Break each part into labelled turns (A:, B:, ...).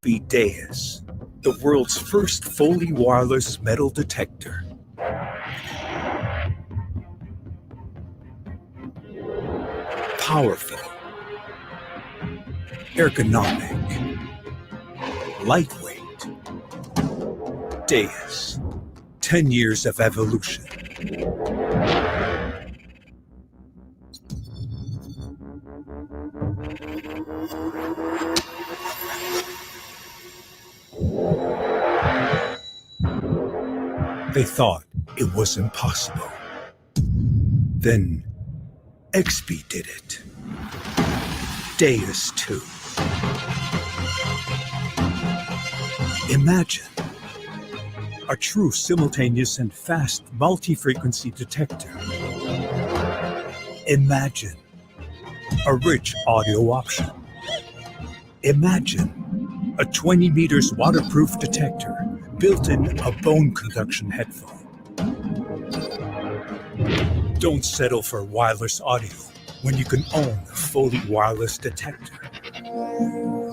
A: Deus, the world's first fully wireless metal detector. Powerful, ergonomic, lightweight. Deus, 10 years of evolution. They thought it was impossible. Then XP did it. Deus 2. Imagine a true simultaneous and fast multi-frequency detector. Imagine a rich audio option. Imagine a 20 meters waterproof detector built in a bone conduction headphone. Don't settle for wireless audio when you can own a fully wireless detector.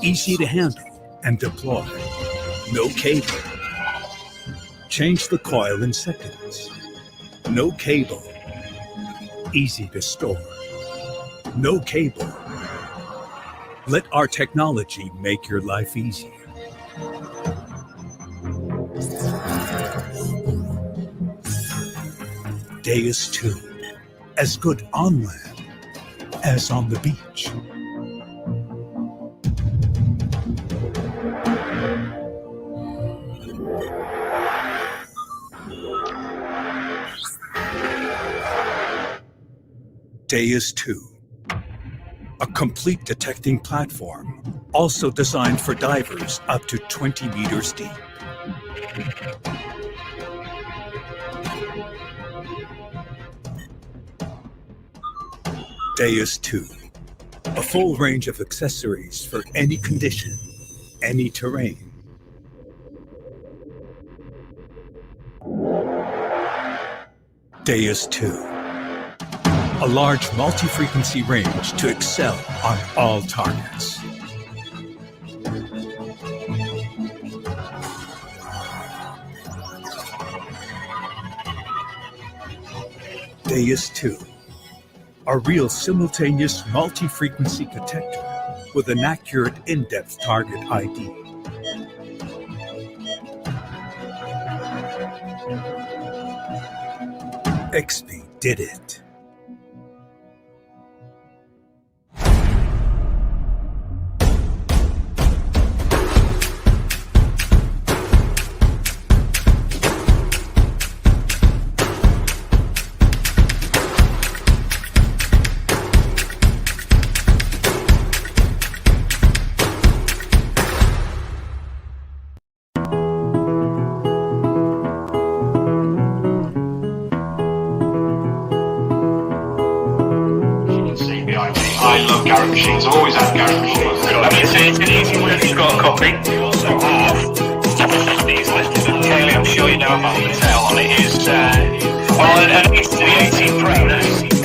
A: Easy to handle and deploy. No cable. Change the coil in seconds. No cable. Easy to store. No cable. Let our technology make your life easier. Deus 2, as good on land as on the beach. Deus 2, a complete detecting platform, also designed for divers up to 20 meters deep. Deus 2, a full range of accessories for any condition, any terrain. Deus 2, a large multi-frequency range to excel on all targets. Deus 2, a real simultaneous multi-frequency detector with an accurate in-depth target ID. XP did it.
B: I love Garrett machines. I've always had Garrett machines. I mean, it's an easy one if you've got a copy. You also have these listed. And Kaylee, I'm sure you know about the tail on it is the 18 Pro.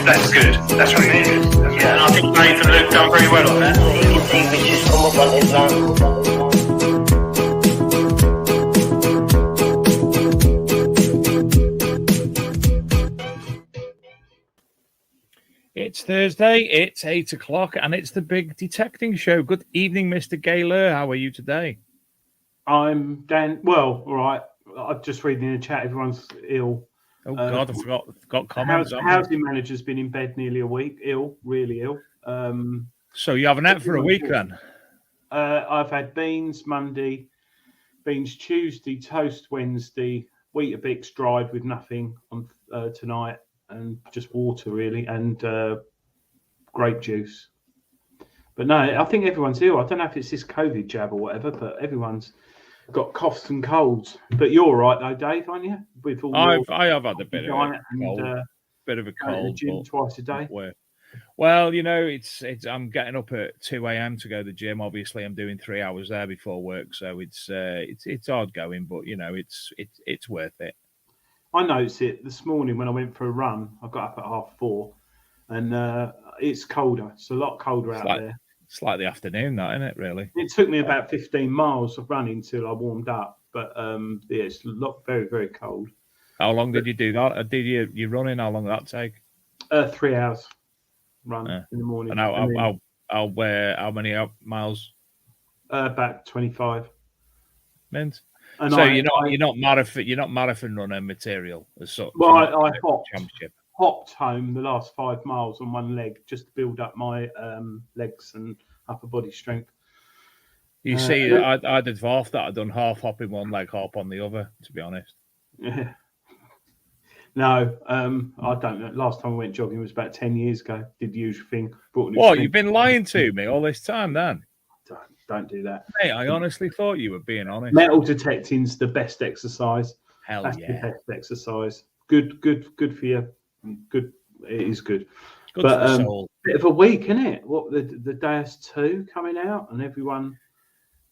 B: That's good. That's really good. Yeah, and I think Dave and Luke done very well on that.
C: You can see we just come up on his land.
D: It's Thursday, it's 8 o'clock, and it's the big detecting show. Good evening, Mr. Gaylor. How are you today?
E: I'm Dan. Well, all right. I'm just reading in the chat. Everyone's ill.
D: Oh, God, I forgot comments.
E: Housing manager's been in bed nearly a week. Ill, really ill.
D: So you haven't had for a week then?
E: I've had beans Monday, beans Tuesday, toast Wednesday, Weetabix dried with nothing on tonight, and just water really, and grape juice. But no, I think everyone's ill. I don't know if it's this COVID jab or whatever, but everyone's got coughs and colds. But you're all right though, Dave, aren't you? With all
D: I have had a bit of a cold. Bit of a cold.
E: Gym twice a day.
D: Well, you know, it's. I'm getting up at 2 a.m. to go to the gym. Obviously, I'm doing 3 hours there before work, so it's hard going, but you know, it's worth it.
E: I noticed it this morning when I went for a run. I got up at 4:30, and it's colder. It's a lot colder out there.
D: It's like the afternoon, that, isn't it, really?
E: It took me about 15 miles of running till I warmed up. But yeah, it's very, very cold.
D: How long did you do that? Did you running? How long did that take?
E: 3 hours run in the morning.
D: And how many miles?
E: About 25.
D: Mint.
E: And
D: so you're not marathon runner material as such.
E: Well, I hopped home the last 5 miles on one leg just to build up my legs and upper body strength.
D: You see, I did half that. I'd done half hopping one leg, hop on the other. To be honest.
E: Yeah. No, I don't know. Last time I went jogging was about 10 years ago. Did the usual thing.
D: What? You've been lying to me all this time, then?
E: Don't do that.
D: Hey, I honestly thought you were being honest.
E: Metal detecting's the best exercise.
D: That's
E: the best exercise. Good for you. Good. It is good.
D: Good for the soul.
E: Bit of a week, isn't it? What the Deus 2 coming out and everyone.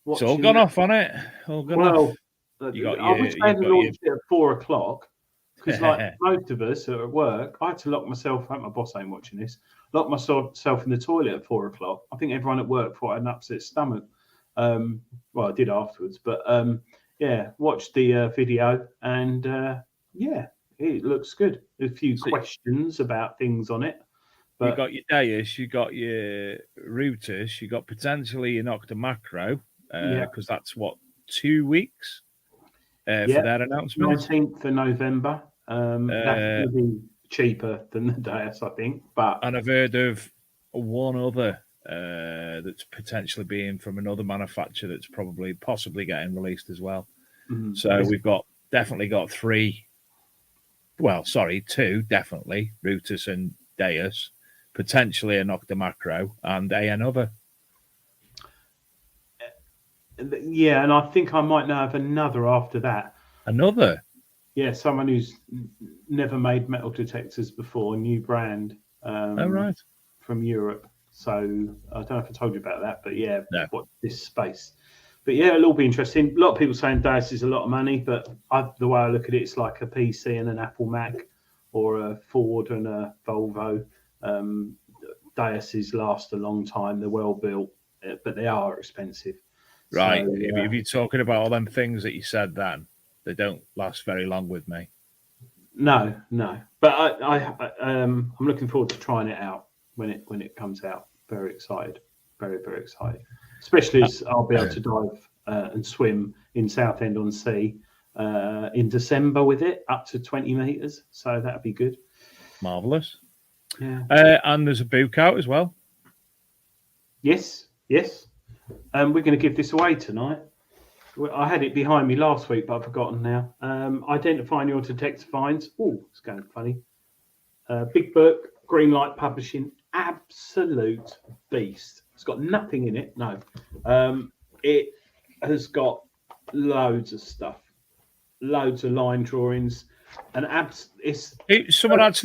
D: It's all gone off, hasn't it? All gone off.
E: I wish they hadn't launched it at 4:00 because, like most of us are at work, I had to lock myself. I hope my boss ain't watching this. Lock myself in the toilet at 4:00. I think everyone at work thought I had an upset stomach. Well, I did afterwards, but yeah, watched the video and yeah, it looks good. A few questions about things on it. But
D: you got your Deus, you got your routers, you got potentially an Octomacro because that's what 2 weeks for their announcement.
E: 19th of November. That's going to be cheaper than the Deus, I think.
D: And I've heard of one other that's potentially being from another manufacturer that's possibly getting released as well. Mm-hmm. So we've definitely got two definitely, Rutus and Deus, potentially an Octomacro and another.
E: Yeah, and I think I might now have another after that.
D: Another?
E: Yeah, someone who's never made metal detectors before, a new brand from Europe. So I don't know if I told you about that, but yeah, what this space. But yeah, it'll all be interesting. A lot of people saying Deus is a lot of money, but the way I look at it, it's like a PC and an Apple Mac or a Ford and a Volvo. Deuses last a long time. They're well built, but they are expensive.
D: Right. So, if you're talking about all them things that you said then, they don't last very long with me.
E: No. But I'm looking forward to trying it out when it comes out. Very excited. Very, very excited. Especially as I'll be able to dive and swim in Southend-on-Sea in December with it, up to 20 metres. So that'd be good.
D: Marvellous.
E: Yeah.
D: And there's a book out as well.
E: Yes. We're going to give this away tonight. I had it behind me last week, but I've forgotten now. Identifying Your Detector Finds. Oh, it's going funny. Big book, Greenlight Publishing, absolute beast. It's got nothing in it, no. It has got loads of stuff, loads of line drawings, and
D: someone had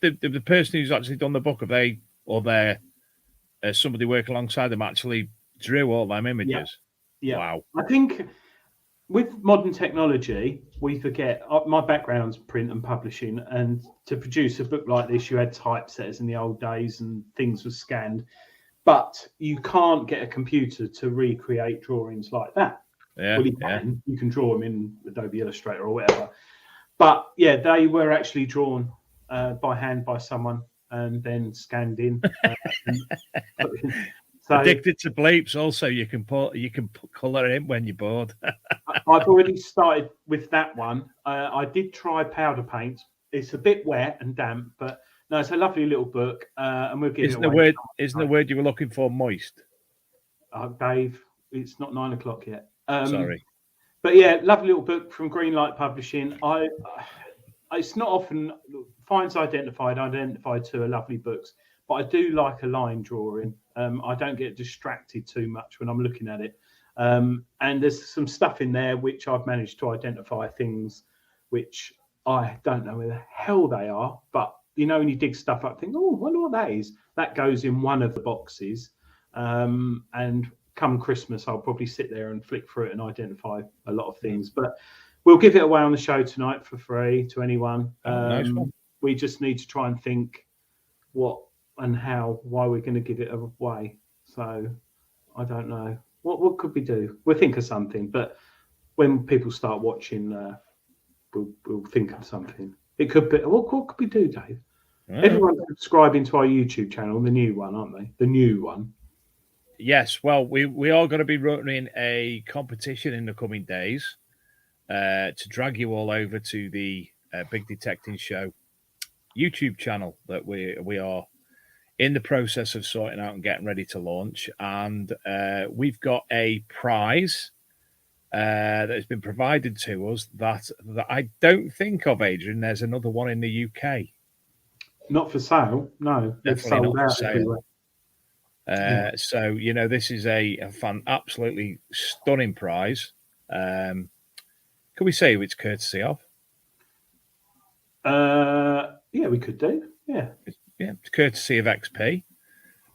D: the person who's actually done the book. Somebody working alongside them actually drew all them images.
E: Yeah.
D: Wow.
E: I think with modern technology, we forget. My background's print and publishing, and to produce a book like this, you had typesetters in the old days, and things were scanned. But you can't get a computer to recreate drawings like that.
D: Yeah,
E: well, you can draw them in Adobe Illustrator or whatever. But yeah, they were actually drawn by hand by someone and then scanned in. So,
D: addicted to bleeps. Also, you can colour it in when you're bored.
E: I've already started with that one. I did try powder paint. It's a bit wet and damp, but no, it's a lovely little book, and we'll give
D: it away. Isn't the word you were looking for moist?
E: Dave, it's not 9 o'clock yet.
D: Sorry.
E: But yeah, lovely little book from Greenlight Publishing. It's not often Finds Identified 2 are lovely books, but I do like a line drawing. I don't get distracted too much when I'm looking at it. And there's some stuff in there which I've managed to identify things which I don't know where the hell they are, but you know, when you dig stuff up, think, oh, I wonder what that is. That goes in one of the boxes. And come Christmas, I'll probably sit there and flick through it and identify a lot of things. But we'll give it away on the show tonight for free to anyone.
D: Nice one.
E: We just need to try and think what and how, why we're going to give it away. So I don't know. What could we do? We'll think of something. But when people start watching, we'll think of something. It could be. What could we do, Dave? Everyone's subscribing to our YouTube channel, the new one, aren't they? The new one.
D: Yes. Well, we are going to be running a competition in the coming days to drag you all over to the Big Detecting Show YouTube channel that we are in the process of sorting out and getting ready to launch. And we've got a prize that has been provided to us that I don't think of, Adrian. There's another one in the UK.
E: Not for sale. No, they've
D: Definitely
E: sold
D: not for
E: out
D: sale.
E: everywhere.
D: So, this is a absolutely stunning prize. Can we say who it's courtesy of?
E: Yeah, we could do. Yeah.
D: It's courtesy of XP.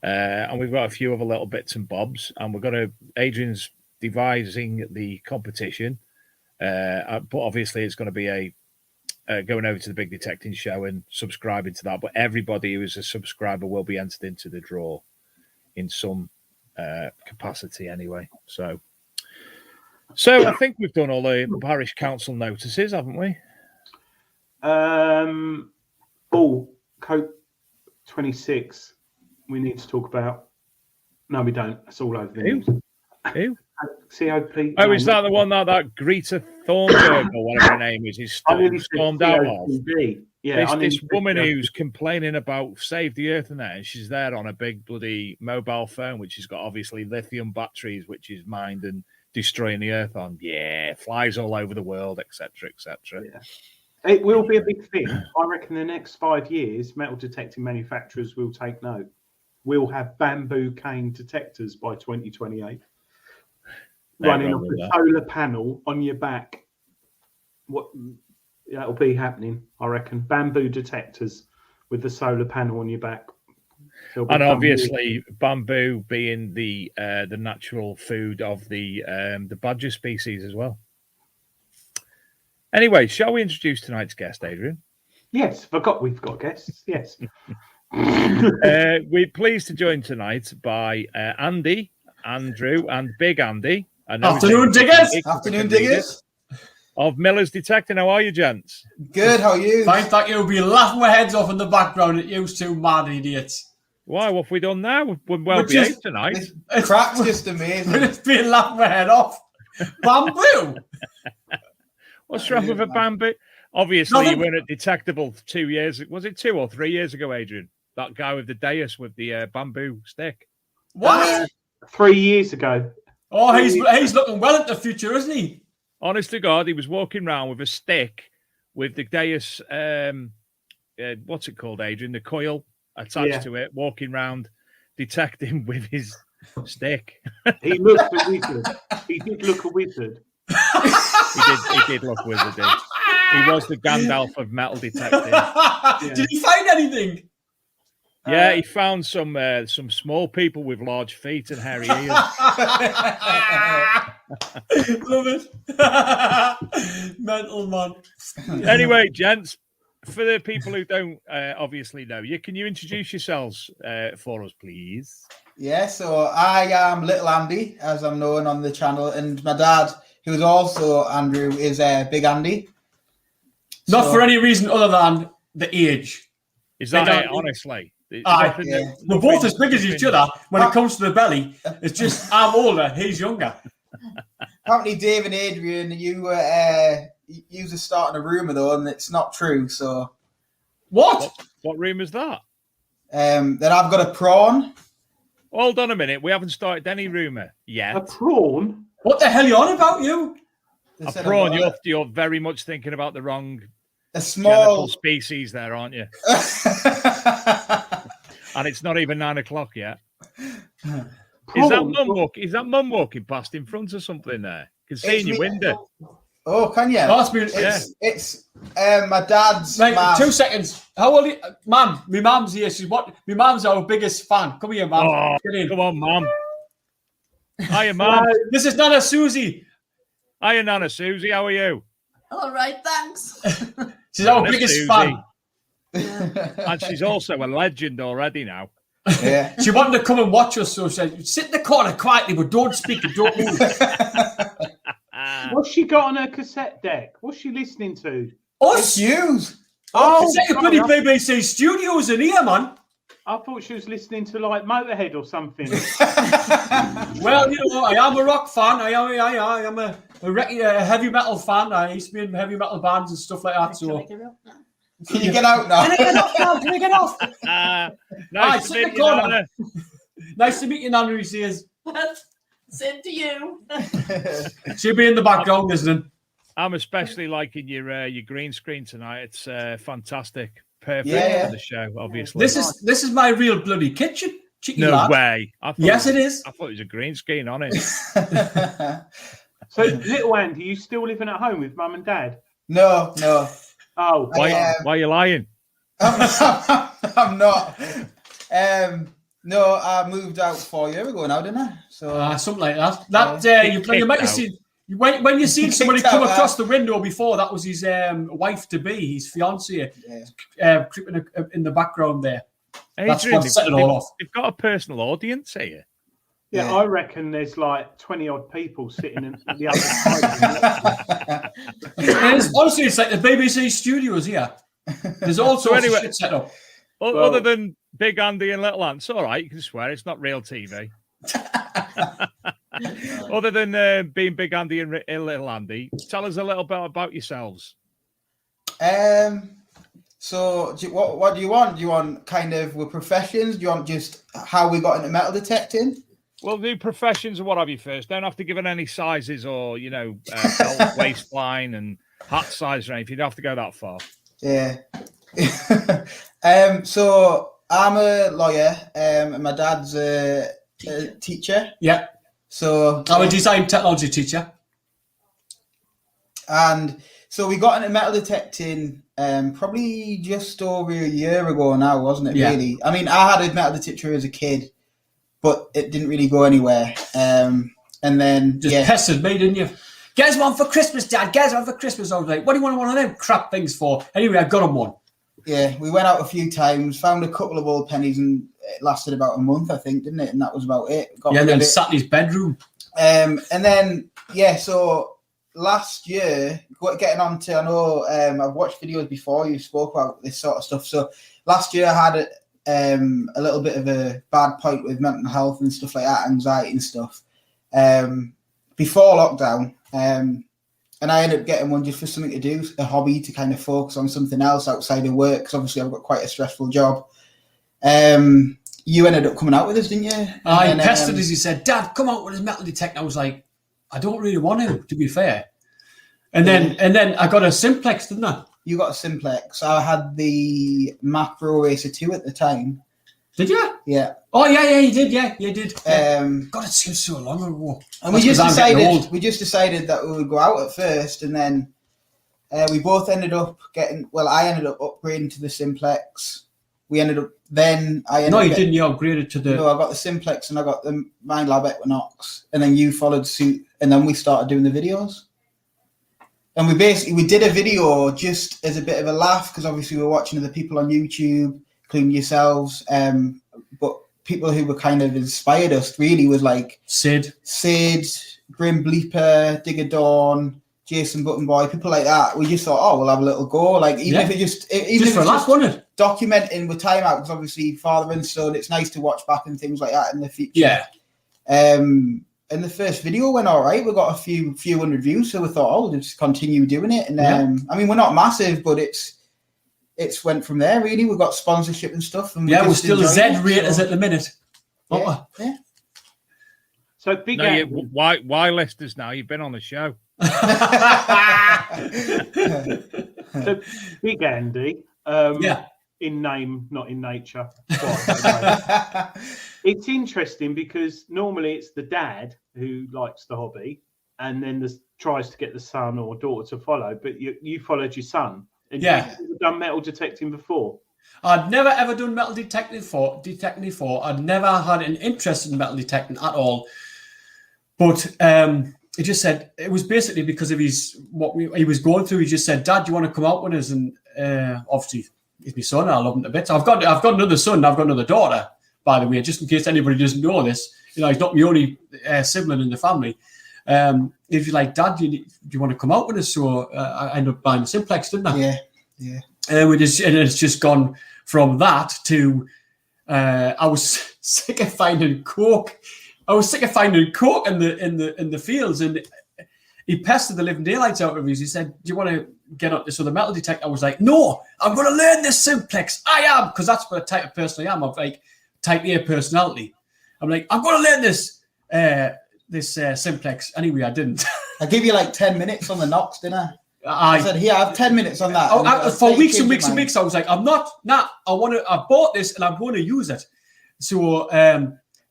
D: And we've got a few other little bits and bobs. And Adrian's devising the competition. But obviously it's going to be going over to the Big Detecting Show and subscribing to that. But everybody who is a subscriber will be entered into the draw in some capacity anyway. So I think we've done all the parish council notices, haven't we?
E: Coke 26. We need to talk about. No, we don't. It's all over the news.
D: Who?
E: COP.
D: Oh, is that the one that Greta Thunberg or whatever her name is stormed out of?
E: Yeah,
D: this woman who's complaining about save the earth and that, and she's there on a big bloody mobile phone, which has got obviously lithium batteries, which is mined and destroying the earth on. Yeah, flies all over the world, etc., etc.
E: Yeah. It will be a big thing. I reckon the next 5 years, metal detecting manufacturers will take note. We'll have bamboo cane detectors by 2028. Running off a solar panel on your back. That'll be happening, I reckon. Bamboo detectors with the solar panel on your back.
D: And obviously, bamboo being the natural food of the badger species as well. Anyway, shall we introduce tonight's guest, Adrian?
E: Yes, we've got guests. Yes.
D: We're pleased to join tonight by Andy, Andrew, and Big Andy.
F: Afternoon, diggers. Afternoon, diggers.
D: Of Miller's Detecting. How are you, gents?
F: Good. How are you? Fine, thank you. We'll be laughing our heads off in the background at you two mad idiots.
D: Why? What have we done now? We're well behaved tonight.
F: Crack's just amazing. We're just being laughing our head off. Bamboo.
D: What's wrong with a bamboo? Obviously, you weren't at Detectable 2 years. Was it 2 or 3 years ago, Adrian? That guy with the dais with the bamboo stick.
F: What?
E: 3 years ago.
F: Oh, he's looking well at the future, isn't he?
D: Honest to God, he was walking around with a stick with the dais. What's it called, Adrian? The coil attached to it, walking around detecting with his stick.
E: He looked a wizard. He did look a wizard.
D: He did look wizardy. He was the Gandalf of metal detecting.
F: Yeah. Did he find anything?
D: Yeah, he found some small people with large feet and hairy ears.
F: Love it. Mental man.
D: Anyway, gents, for the people who don't obviously know you, can you introduce yourselves for us, please?
G: Yeah, so I am Little Andy, as I'm known on the channel, and my dad, who's also Andrew, is Big Andy.
F: Not for any reason other than the age.
D: Is that it, honestly?
F: Yeah. We're both as big as each other when it comes to the belly. It's just I'm older, he's younger.
G: Apparently, Dave and Adrian, you were starting a rumour though, and it's not true. So,
F: what
D: rumour is that?
G: That I've got a prawn.
D: Hold on a minute, we haven't started any rumour yet.
E: A prawn?
F: What the hell are you on about, you?
D: A prawn? You're very much thinking about the wrong
G: small
D: species there, aren't you? And it's not even 9 o'clock yet. Is that mum walking past in front of something there? Can see in your window.
G: Oh, can you? It's my dad's.
F: Right, 2 seconds. How old are you? Mum, my mum's here. My mum's our biggest fan. Come here, mum.
D: Oh, come on, mum. Hiya, mum.
F: This is Nana Susie.
D: Hiya, Nana Susie. How are you?
H: All right, thanks.
F: She's our biggest fan.
D: And she's also a legend already now.
G: Yeah.
F: She wanted to come and watch us, so she said, sit in the corner quietly, but don't speak and don't move.
E: What's she got on her cassette deck? What's she listening to?
F: Us?
G: News.
F: It's like a
E: sorry,
F: bloody BBC studios in here, man.
E: I thought she was listening to like Motorhead or something.
F: Well, you know, I am a rock fan. I am a heavy metal fan. I used to be in heavy metal bands and stuff like that. So
G: Can you get out now?
F: Can I get off?
D: Nice to meet you, Nana.
F: Nice to meet you, Nana. He says.
H: Same to you.
F: She'll be in the background, isn't it?
D: I'm especially liking your green screen tonight. It's fantastic. Perfect
G: Yeah.
D: for the show, obviously.
F: This is my real bloody kitchen. Cheeky
D: no
F: lad.
D: way.
F: Yes, it is.
D: I thought it was a green screen on it.
E: So, little Andy, you still living at home with mum and dad?
G: No.
E: Oh,
D: Why are you lying?
G: I'm not. No, I moved out 4 years ago now, didn't I? So
F: Something like that. You might have seen when you seen somebody come across the window before. That was his wife to be, his fiance, creeping in the background there. That's
D: Adrian,
F: what set it all off.
D: You've got a personal audience here.
E: yeah, I reckon there's like 20 odd people sitting in the other side.
F: Honestly, it's like the BBC studios here. There's all sorts of shit set up.
D: Other than Big Andy and Little Ant, it's all right. You can swear. It's not real TV. Other than being Big Andy and Little Andy, tell us a little bit about yourselves.
G: So what do you want? Do you want kind of with professions? Do you want just how we got into metal detecting?
D: Well, do professions and what have you first. Don't have to give it any sizes or, belt, waistline and hat size or anything. You don't have to go that far.
G: Yeah. So I'm a lawyer, and my dad's a teacher.
F: Yeah.
G: So
F: I'm a design technology teacher.
G: And so we got into metal detecting probably just over a year ago now, wasn't it?
F: Yeah.
G: Really? I mean, I had a metal detector as a kid, but it didn't really go anywhere. And then
F: Just pestered me, didn't you? Get us one for Christmas, Dad. Get us one for Christmas. I was like, what do you want one of them crap things for? Anyway, I got him one.
G: Yeah, we went out a few times, found a couple of old pennies, and it lasted about a month, I think, didn't it? And that was about it.
F: And then sat in his bedroom.
G: And then, so last year, getting on to, I know I've watched videos before you spoke about this sort of stuff. So last year I had a little bit of a bad point with mental health and stuff like that, anxiety and stuff, before lockdown. And I ended up getting one just for something to do, a hobby to kind of focus on something else outside of work, because obviously I've got quite a stressful job. You ended up coming out with us, didn't you?
F: I pestered as he said, Dad, come out with his metal detector. I was like, I don't really want to be fair. And then I got a simplex, didn't I?
G: You got a simplex. I had the Macro Racer 2 at the time.
F: Did you?
G: Yeah.
F: Oh yeah, you did. Yeah, you did.
G: God,
F: it seems so long ago.
G: And we just decided that we would go out at first, and then we both ended up getting. Well, I ended up upgrading to the simplex. We ended up. Then I ended.
F: No,
G: up
F: you didn't. You upgraded to the.
G: No, I got the simplex and I got the Mindlab Equinox, and then you followed suit, and then we started doing the videos. And we did a video just as a bit of a laugh, because obviously we were watching other people on YouTube, including yourselves. But people who were kind of inspired us really was like Sid, Grim Bleeper, Digger Dawn, Jason Button Boy, people like that. We just thought, oh, we'll have a little go. Like even if it just
F: for a laugh, wasn't it?
G: Documenting with time out, because obviously father and son, it's nice to watch back and things like that in the future.
F: Yeah.
G: And the first video went all right. We got a few hundred views, so we thought, oh, we'll just continue doing it. And I mean, we're not massive, but it's went from there. Really, we got sponsorship and stuff. And
F: we're still Z raters at the minute.
G: Yeah.
E: So big.
D: Why listers now? You've been on the show.
E: So Big Andy. In name, not in nature. It's interesting because normally it's the dad who likes the hobby and then tries to get the son or daughter to follow, but you followed your son. And you've done metal detecting before?
F: I'd never ever done metal detecting before. I'd never had an interest in metal detecting at all. But he just said, it was basically because of he was going through. He just said, Dad, do you want to come out with us? And obviously, he's my son. I love him a bit. I've got another son. I've got another daughter. by the way, just in case anybody doesn't know this. You know, he's not the only sibling in the family. If you're like, Dad, do you want to come out with us? So I ended up buying a simplex, didn't I?
G: Yeah.
F: And it's just gone from that to I was sick of finding coke. I was sick of finding coke in the fields, and he pestered the living daylights out of me. He said, "Do you want to get up this other metal detector?" I was like, "No, I'm going to learn this simplex. I am," because that's what type of person I am. I'm like type A personality. I'm like, I'm going to learn this simplex. Anyway, I didn't.
G: I gave you like 10 minutes on the Knox, didn't I? I said, here, I have 10 minutes on that.
F: For weeks and weeks and weeks, I was like, I bought this and I'm going to use it. So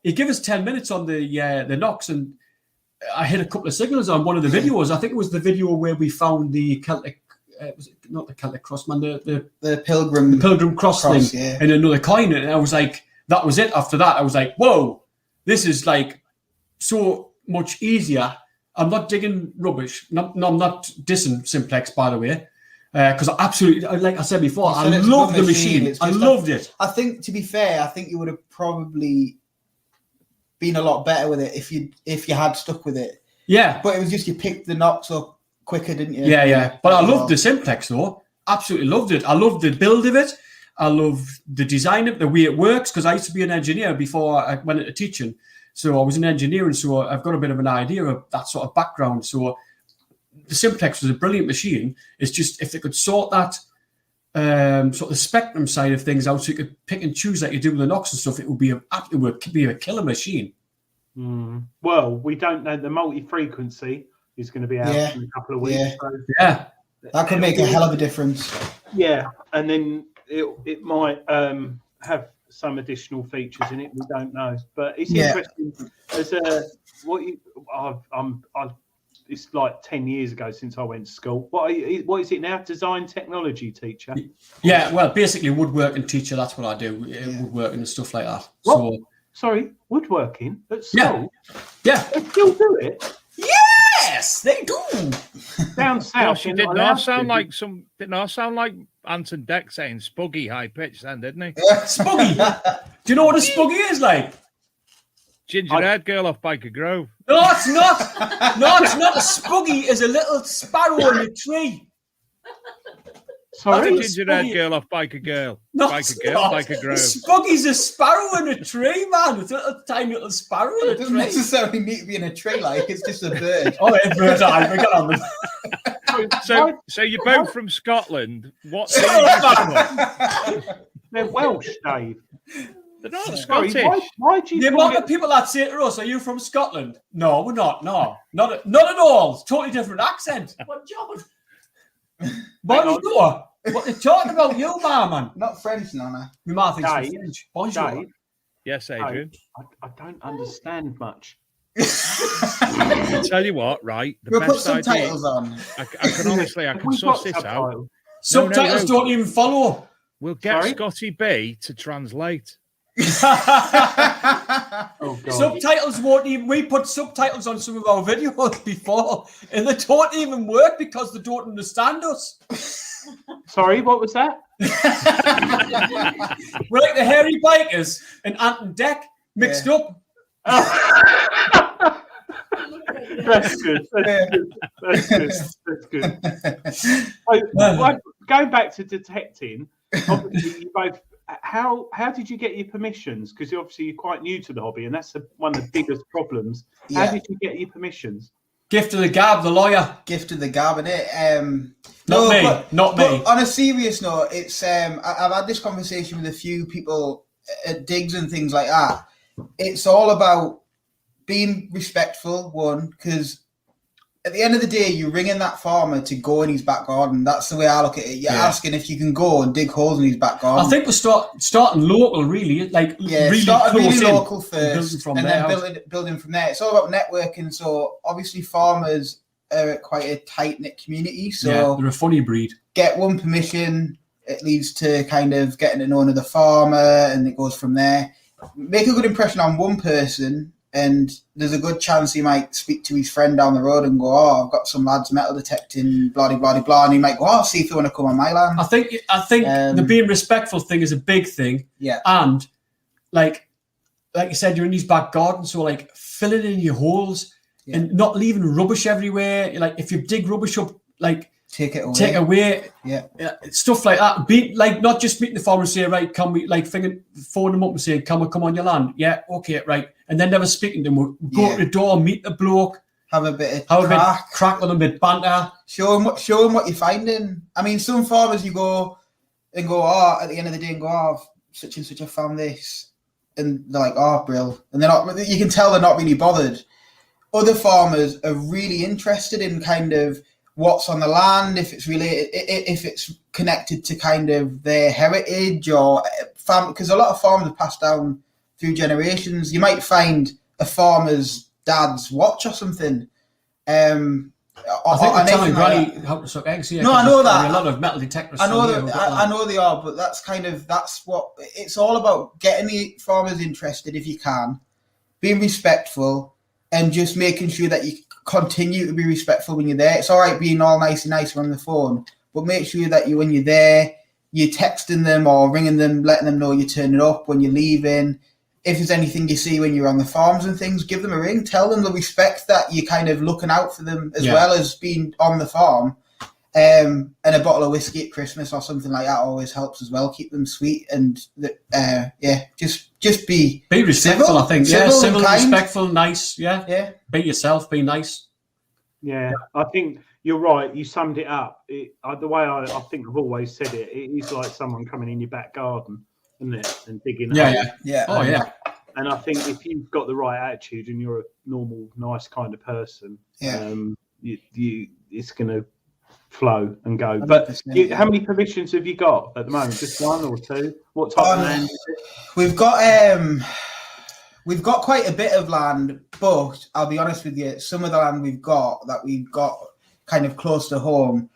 F: he gave us 10 minutes on the Knox, and I hit a couple of signals on one of the videos. I think it was the video where we found the Celtic, was it not the Celtic cross, man, the Pilgrim cross thing,
G: yeah.
F: And another coin. And I was like, that was it. After that, I was like, whoa, this is like so much easier. I'm not digging rubbish. No, I'm not dissing simplex, by the way, because I absolutely, like I said before, I love the machine. I loved it.
G: I think, to be fair, I think you would have probably been a lot better with it if you had stuck with it.
F: Yeah,
G: but it was just you picked the Knox up quicker, didn't you?
F: Yeah. But I loved the simplex though. Absolutely loved it. I loved the build of it. I love the design of it, the way it works, because I used to be an engineer before I went into teaching. So I was in engineering, so I've got a bit of an idea of that sort of background. So the simplex was a brilliant machine. It's just if they could sort that sort of the spectrum side of things out, so you could pick and choose like you do with the Knox and stuff, it would be a killer machine.
E: Well, we don't know. The multi-frequency is going to be out in a couple of weeks.
G: Yeah.
E: So
G: That could make a hell of a difference. Yeah,
E: and then it might have some additional features in it. We don't know, but it's interesting. As it's like 10 years ago since I went to school. What is it now? Design technology teacher.
F: Yeah, well, basically woodworking teacher. That's what I do. Woodworking and stuff like that.
E: What?
F: So,
E: sorry, woodworking at school.
F: Yeah,
E: they still do it.
F: Yes, they do.
E: Down south,
D: She did not sound like Anton Deck saying spuggy high pitch then, didn't he?
F: Spuggy. Do you know what a spuggy is like?
D: Ginger-haired girl off Biker Grove.
F: No, it's not. No, it's not. A spuggy is a little sparrow in a tree.
E: Sorry,
D: ginger-haired girl off Biker Girl.
F: No,
D: Biker Grove.
F: Spuggy's a sparrow in a tree, man. It's a tiny little sparrow in a
G: it doesn't
F: tree.
G: necessarily need to be in a tree, like it's just a bird.
F: Oh, a bird eye. We got on with
D: So you're both from Scotland. What?
E: They're Welsh, Dave.
D: They're not Scottish.
E: Why do you?
F: The amount of people that say to us, "Are you from Scotland?" No, we're not. No, not at all. It's totally different accent.
H: What job?
F: Bonjour. What they're talking about, you, man?
G: Not French, Nana.
F: We might think
E: Dave,
F: it's French. Bonjour.
E: Dave,
D: Yes, Adrian.
E: I don't understand much.
D: I tell you what, right? The
G: We'll put
D: best idea.
G: subtitles on.
D: I can honestly, I can
E: We've
D: suss
E: got
D: this out.
E: subtitles.
F: Subtitles don't even follow.
D: We'll get
E: Sorry?
D: Scotty B to translate.
E: Oh, God.
F: Subtitles won't even. We put subtitles on some of our videos before, and they don't even work because they don't understand us.
E: Sorry, what was that?
F: We're like the hairy bikers and Anton Deck mixed up.
E: That's good. That's good. Going back to detecting, obviously you both. How did you get your permissions? Because obviously you're quite new to the hobby, and that's one of the biggest problems. How did you get your permissions?
F: Gift of the gab, the lawyer.
G: Gift of the gab, innit?
F: Not me.
G: On a serious note, it's I've had this conversation with a few people at digs and things like that. It's all about being respectful, one, because at the end of the day, you're ringing that farmer to go in his back garden. That's the way I look at it. You're asking if you can go and dig holes in his back garden.
F: I think we're starting local, really. Like really
G: starting
F: close
G: really
F: in,
G: local first, and then building from there. It's all about networking. So obviously, farmers are quite a tight knit community. So
F: they're a funny breed.
G: Get one permission, it leads to kind of getting to know another farmer, and it goes from there. Make a good impression on one person, and there's a good chance he might speak to his friend down the road and go, "Oh, I've got some lads metal detecting, blah blah blah blah," and he might go, "Oh, see if you want to come on my land."
F: I think the being respectful thing is a big thing.
G: Yeah,
F: and like like you said, you're in his back garden, so like filling in your holes and not leaving rubbish everywhere. Like if you dig rubbish up, like
G: take it away.
F: Take away.
G: Yeah.
F: Stuff like that. Be like not just meeting the farmer and say, right, can we like phone them up and say, can we come on your land? Yeah, okay, right. And then never speaking to them. Go to the door, meet the bloke.
G: Have a bit of
F: crack with them, a bit banter.
G: Show them what you're finding. I mean, some farmers you go and go, oh, at the end of the day, and go, oh, such and such have found this, and they're like, oh, brill, and they're not. You can tell they're not really bothered. Other farmers are really interested in kind of what's on the land, if it's related, if it's connected to kind of their heritage or because a lot of farms are passed down through generations. You might find a farmer's dad's watch or something.
F: I think they're telling Granny how to suck eggs here.
G: No, I know that.
F: A lot of metal detectors.
G: I know they are, but that's what it's all about. Getting the farmers interested if you can, being respectful, and just making sure that you continue to be respectful when you're there. It's all right being all nice and nice on the phone, but make sure that when you're there, you're texting them or ringing them, letting them know you're turning up when you're leaving. If there's anything you see when you're on the farms and things, give them a ring. Tell them the respect that you're kind of looking out for them as well as being on the farm. And a bottle of whiskey at Christmas or something like that always helps as well. Keep them sweet and just be
F: respectful.
G: Civil,
F: I think civil, respectful, nice. Yeah. Be yourself. Be nice.
E: Yeah, I think you're right. You summed it up. The way I think I've always said it, it is like someone coming in your back garden, isn't it, and digging.
F: Yeah. Oh yeah.
E: And I think if you've got the right attitude and you're a normal, nice kind of person, it's going to flow and go. But how many permissions have you got at the moment? Just one or two? What type of land is it?
G: We've got quite a bit of land, but I'll be honest with you, some of the land we've got kind of close to home,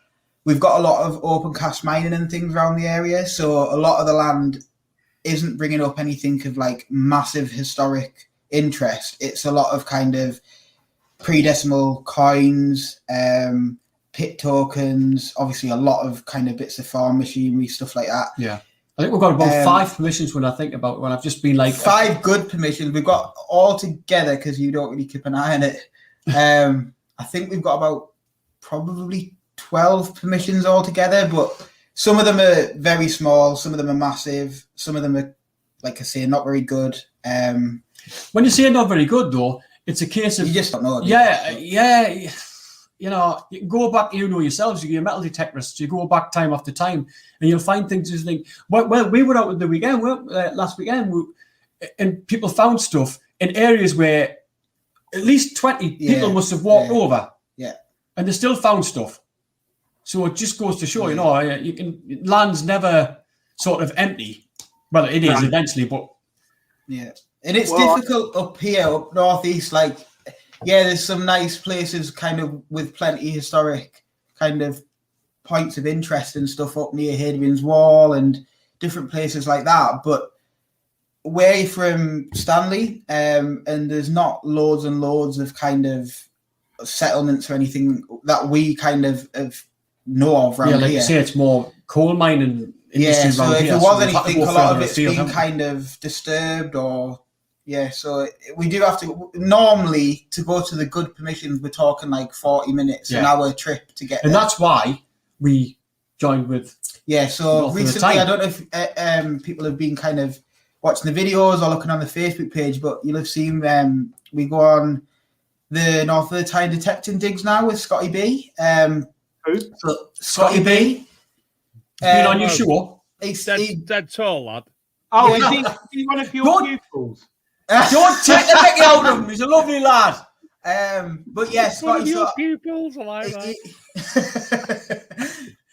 G: we've got a lot of open cast mining and things around the area, so a lot of the land isn't bringing up anything of like massive historic interest. It's a lot of kind of pre-decimal coins, pit tokens, obviously a lot of kind of bits of farm machinery, stuff like that.
F: Yeah. I think we've got about 5 permissions when I've just been like
G: 5 good permissions. We've got all together because you don't really keep an eye on it. I think we've got about probably 12 permissions altogether, but some of them are very small, some of them are massive, some of them are, like I say, not very good.
F: When you say not very good, though, it's a case of
G: you just don't know.
F: Yeah. You know, you can go back, yourselves, you're metal detectorists, you go back time after time, and you'll find things you think, well, we were out with the weekend, last weekend, and people found stuff in areas where at least 20 people must have walked over.
G: Yeah.
F: And they still found stuff. So it just goes to show, land's never sort of empty. Well, it is eventually, but...
G: Yeah. And it's difficult up here, up northeast, like... Yeah, there's some nice places kind of with plenty historic kind of points of interest and stuff up near Hadrian's Wall and different places like that. But we're from Stanley, and there's not loads and loads of kind of settlements or anything that we kind of know of around here.
F: Like you say, it's more coal mining industry around here.
G: If there was anything, a lot of it's been kind of disturbed or... Yeah, so we do have to, normally, to go to the good permissions, we're talking like 40 minutes, an hour trip to get there.
F: And that's why we joined with...
G: Yeah, so recently, I don't know if people have been kind of watching the videos or looking on the Facebook page, but you'll have seen we go on the North of the Tyne detecting digs now with Scotty B.
E: Who?
G: So Scotty B.
F: Been on your show?
G: He's
D: dead tall, lad.
E: Oh, is he one of your pupils?
F: Don't take the mickey out of him. He's a lovely lad.
G: But yeah, Scotty.
D: Your pupils, I like that.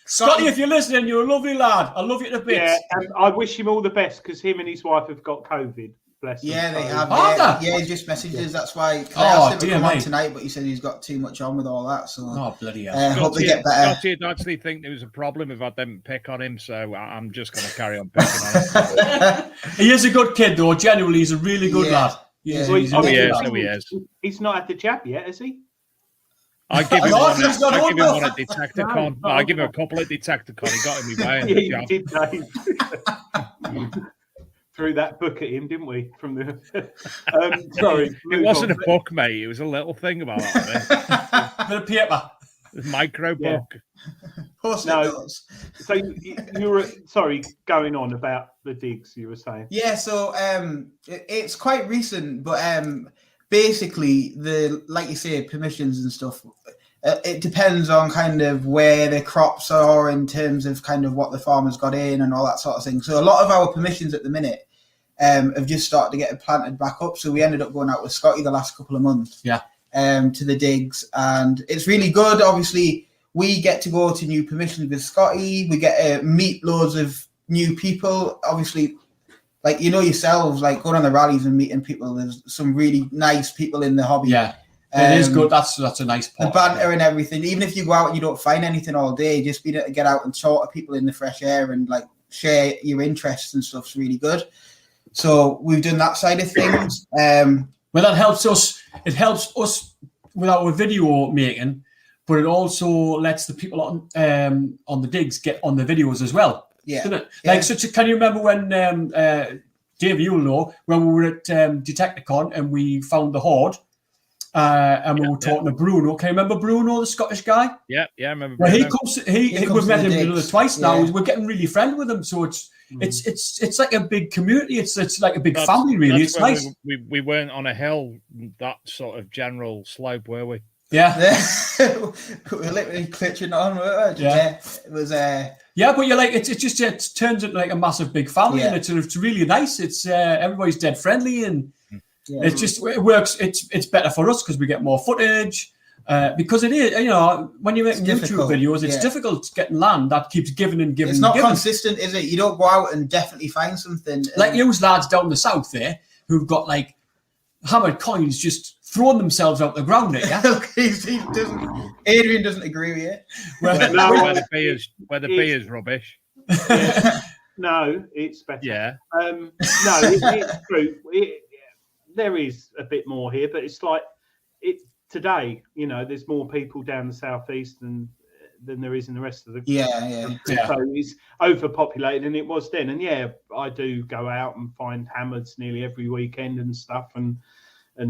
F: Scotty, if you're listening, you're a lovely lad. I love you to bits.
E: Yeah, and I wish him all the best because him and his wife have got COVID. Bless them.
G: Yeah, they have. Yeah, he just messaged us. That's why. I asked him to come on tonight, but he said he's got too much on with all that. So,
F: bloody hell.
G: Hope they get better.
D: Scotty would actually think there was a problem if I didn't pick on him, so I'm just going to carry on picking on him.
F: He is a good kid, though. Genuinely, he's a really good lad.
D: He is.
E: He's not had the jab yet, has he?
D: I give him one at Detecticon. I give him a couple at Detecticon. He got him away.
E: He did, Dave. threw that book at him, didn't we? From the sorry,
D: It wasn't a book, mate. It was a little thing about that.
F: Bit of paper.
D: Micro book.
G: Of course it
E: No.
G: does.
E: So you were sorry, going on about the digs you were saying.
G: Yeah, so it's quite recent, but basically like you say, permissions and stuff. It depends on kind of where the crops are in terms of kind of what the farmer's got in and all that sort of thing. So a lot of our permissions at the minute have just started to get planted back up. So we ended up going out with Scotty the last couple of months.
F: Yeah.
G: To the digs, and it's really good. Obviously, we get to go to new permissions with Scotty. We get to meet loads of new people. Obviously, like yourselves, like going on the rallies and meeting people. There's some really nice people in the hobby.
F: Yeah, it is good. That's a nice part.
G: The banter and everything. Even if you go out and you don't find anything all day, just being able to get out and talk to people in the fresh air and like share your interests and stuff's really good. So we've done that side of things.
F: Well, that helps us. It helps us with our video making, but it also lets the people on the digs get on the videos as well.
G: Yeah.
F: Doesn't it?
G: Yeah.
F: Like, can you remember when Dave, you'll know, when we were at Detecticon and we found the horde, and we were talking to Bruno. Can you remember Bruno, the Scottish guy?
D: Yeah, I remember.
F: Well,
D: Bruno.
F: we've met him twice now.
G: Yeah.
F: We're getting really friendly with him, so it's like a big community. It's like a big family, really. It's nice.
D: We weren't on a hill, that sort of general slope, were we?
F: Yeah.
G: We're literally clutching on, weren't we?
F: Yeah.
G: It was
F: Yeah, but you're like it turns into like a massive big family, and it's really nice. It's everybody's dead friendly, and it works. It's better for us because we get more footage. Because it is, when you make YouTube videos, it's difficult getting land that keeps giving and giving.
G: It's not
F: and giving.
G: consistent, is it? You don't go out and definitely find something.
F: Like those lads down the south there who've got like hammered coins just throwing themselves out the ground there. Yeah?
G: Adrian doesn't agree with you.
D: Where the bee is rubbish.
E: No, it's better.
D: Yeah.
E: No, it's true. There is a bit more here, but it's like today, there's more people down the southeast than there is in the rest of the country. So it's overpopulated, and it was then. And I do go out and find hammers nearly every weekend and stuff, and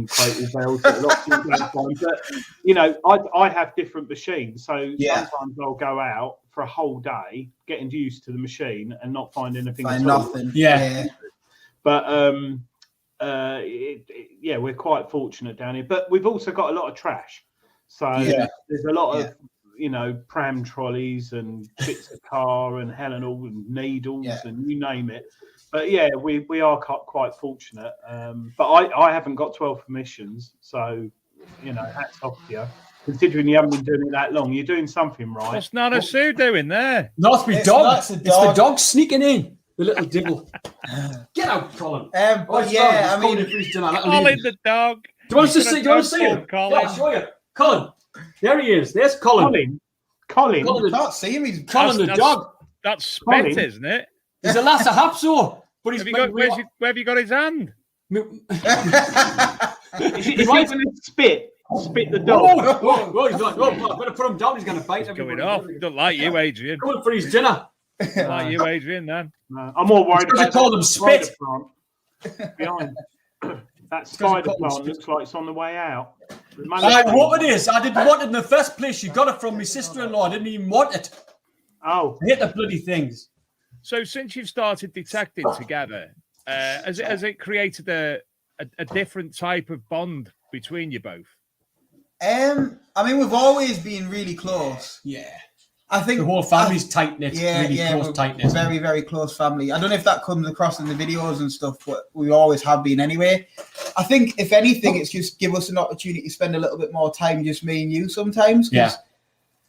E: cradle bells that a lot of people don't find. But I have different machines, so sometimes I'll go out for a whole day, getting used to the machine and not find anything.
G: Nothing.
E: But we're quite fortunate down here, but we've also got a lot of trash. So there's a lot of pram trolleys and bits of car and hell and all and needles and you name it. But we are quite fortunate. But I haven't got 12 permissions, so hats off to you. Considering you haven't been doing it that long, you're doing something right.
D: What's Nana Sue doing there?
F: That's my dog. It's the dog sneaking in. The little dibble. Get out, Colin.
E: Colin
D: the dog.
F: Do you want to see him?
D: Colin.
F: I'll show you. Colin. There he is. There's Colin.
E: Colin.
G: I can't see him. He's
F: Colin the dog.
D: That's spit, isn't it?
F: He's a Lhasa Apso. But he's
D: where have you got his hand?
E: He's going to spit the dog.
F: Whoa, he's not. I'm going to put him down. He's going to bite everybody.
D: Going off. Don't like you, Adrian.
F: Going for his dinner.
D: Don't like you, Adrian, then.
E: No, I'm more worried about
F: call them spit.
E: Behind. That spider plant looks like it's on the way out.
F: I hope it is. I didn't want it in the first place. She got it from my sister-in-law. I didn't even want it.
E: Oh.
F: I hate the bloody things.
D: So since you've started detecting together, has it created a different type of bond between you both?
G: We've always been really close.
F: Yeah.
G: I think
F: the whole family's tight-knit, really close tight-knit.
G: Very, very close family. I don't know if that comes across in the videos and stuff, but we always have been anyway. I think, if anything, it's just give us an opportunity to spend a little bit more time, just me and you sometimes.
F: Yeah.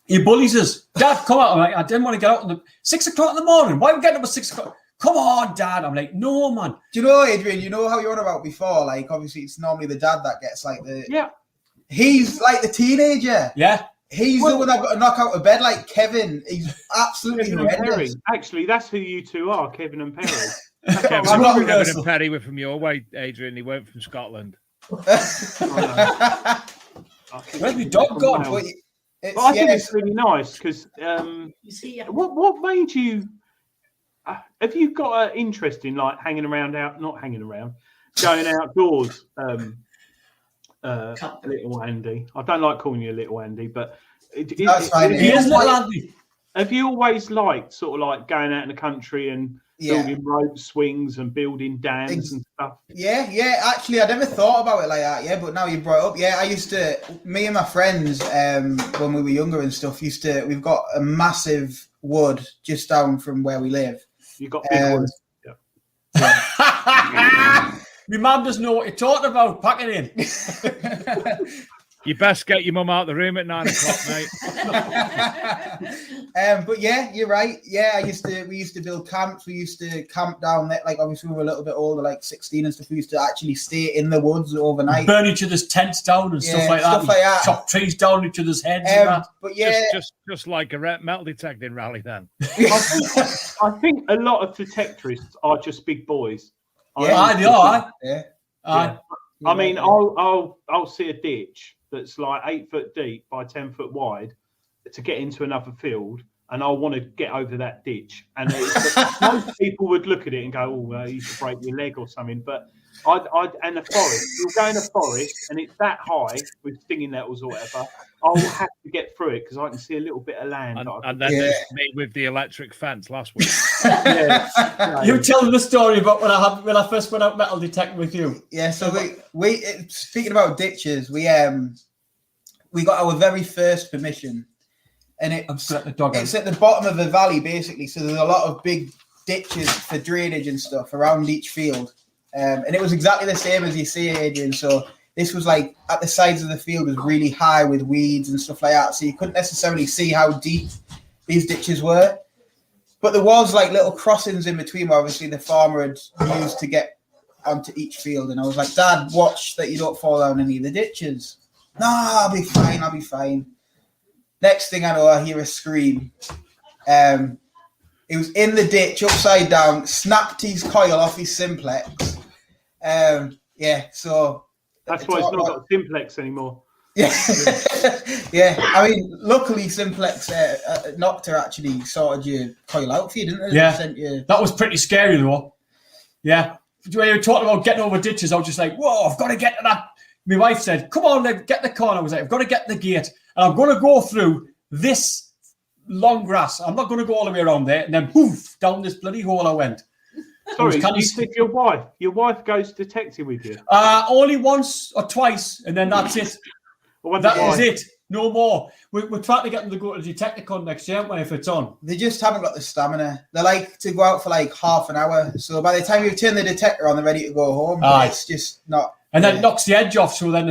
F: He bullies us. Dad, come out. I didn't want to get out at 6 o'clock in the morning. Why are we getting up at 6 o'clock? Come on, Dad. I'm like, no, man.
G: Do you know, Adrian, you know how you're on about before? Like, obviously, it's normally the dad that gets like the...
E: Yeah.
G: He's like the teenager.
F: Yeah.
G: He's the one that got to knock out of bed like Kevin. He's absolutely horrendous.
E: Actually, that's who you two are, Kevin and Perry.
D: Kevin and Perry were from your way, Adrian. He weren't from Scotland.
F: Where's my dog gone?
E: I think it's really nice because what made you have you got an interest in like hanging around not hanging around, going outdoors? Little Andy. I don't like calling you little Andy, but
G: That's fine.
F: He is little Andy.
E: have you always liked sort of like going out in the country and building rope swings and building dams and stuff?
G: Yeah. Actually, I never thought about it like that. Yeah, but now you brought it up. Yeah, I used to. Me and my friends, when we were younger and stuff, we've got a massive wood just down from where we live.
E: You got big wood.
F: My mum doesn't know what you're talking about. Pack it in.
D: You best get your mum out of the room at 9 o'clock, mate.
G: But yeah, you're right. Yeah, we used to build camps. We used to camp down there. Like obviously we were a little bit older, like 16 and stuff. We used to actually stay in the woods overnight.
F: Burn each other's tents down and stuff like that. Chop trees down each other's heads and that.
G: But yeah,
D: just like a metal detecting rally then.
E: I think a lot of detectorists are just big boys.
G: Yeah.
E: I mean, I'll see a ditch that's like 8 foot deep by 10 foot wide to get into another field, and I want to get over that ditch. And most people would look at it and go, "Oh, you should break your leg or something." But and a forest, you'll go in a forest, and it's that high with stinging nettles or whatever. I'll have to get through it because I can see a little bit of land.
D: And then there's me with the electric fence last week.
G: You
F: tell them the story about when I first went out metal detecting with you.
G: Yeah, so we speaking about ditches, we got our very first permission, and it's at the bottom of a valley basically. So there's a lot of big ditches for drainage and stuff around each field, and it was exactly the same as you see, Adrian. So this was like at the sides of the field was really high with weeds and stuff like that. So you couldn't necessarily see how deep these ditches were. But there was like little crossings in between where obviously the farmer had used to get onto each field. And I was like, Dad, watch that you don't fall down any of the ditches. No, I'll be fine. Next thing I know, I hear a scream. He was in the ditch, upside down, snapped his coil off his simplex. So...
E: That's why it's not got a simplex anymore.
G: Yeah. I mean, luckily simplex Nocta actually sorted your coil out for you, didn't it?
F: Yeah. That was pretty scary though. Yeah. When you were talking about getting over ditches, I was just like, whoa, I've got to get to that. My wife said, come on, get the car. And I was like, I've got to get the gate. And I'm going to go through this long grass. I'm not going to go all the way around there. And then poof, down this bloody hole I went.
E: Sorry, you said your wife goes detective with you?
F: Only once or twice, and then that's it. That is it. No more. We're trying to get them to go to Detecticon next year, aren't we, if it's on?
G: They just haven't got the stamina. They like to go out for like half an hour. So by the time you've turned the detector on, they're ready to go home. It's just not...
F: And then it knocks the edge off, so then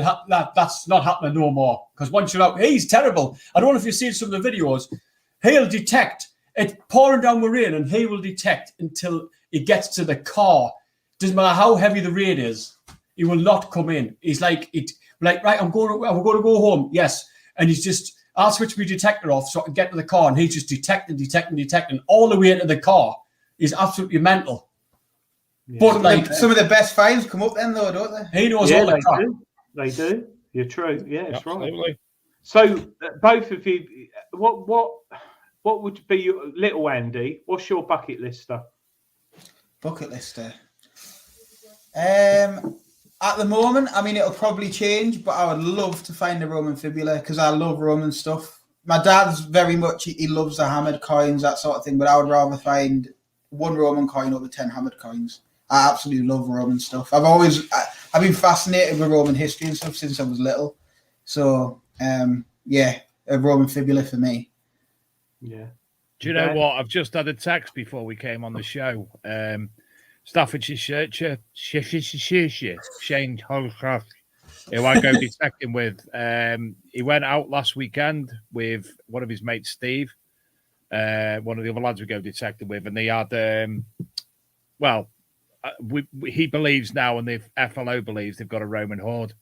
F: that's not happening no more. Because once you're out, he's terrible. I don't know if you've seen some of the videos. He'll detect. It's pouring down with rain, and he will detect until it gets to the car. Doesn't matter how heavy the rain is, he will not come in. He's like, right, we're going to go home. Yes. And he's just, I'll switch my detector off so I can get to the car. And he's just detecting all the way into the car. He's absolutely mental.
G: Yeah. But some of the best finds come up then though, don't they?
F: He knows all the crap.
E: They do. You're true. Yeah, it's
D: absolutely
E: right. So both of you, what would be your little Andy? What's your bucket lister?
G: Bucket lister. At the moment, I mean, it'll probably change, but I would love to find a Roman fibula because I love Roman stuff. My dad's very much, he loves the hammered coins, that sort of thing, but I would rather find one Roman coin over 10 hammered coins. I absolutely love Roman stuff. I've been fascinated with Roman history and stuff since I was little. So, a Roman fibula for me.
E: Yeah.
D: Do you know what? I've just had a text before we came on the show. Staffordshire Shane Holcroft, who I go detecting with. He went out last weekend with one of his mates, Steve, one of the other lads we go detecting with, and they had, he believes now, and the FLO believes they've got a Roman horde.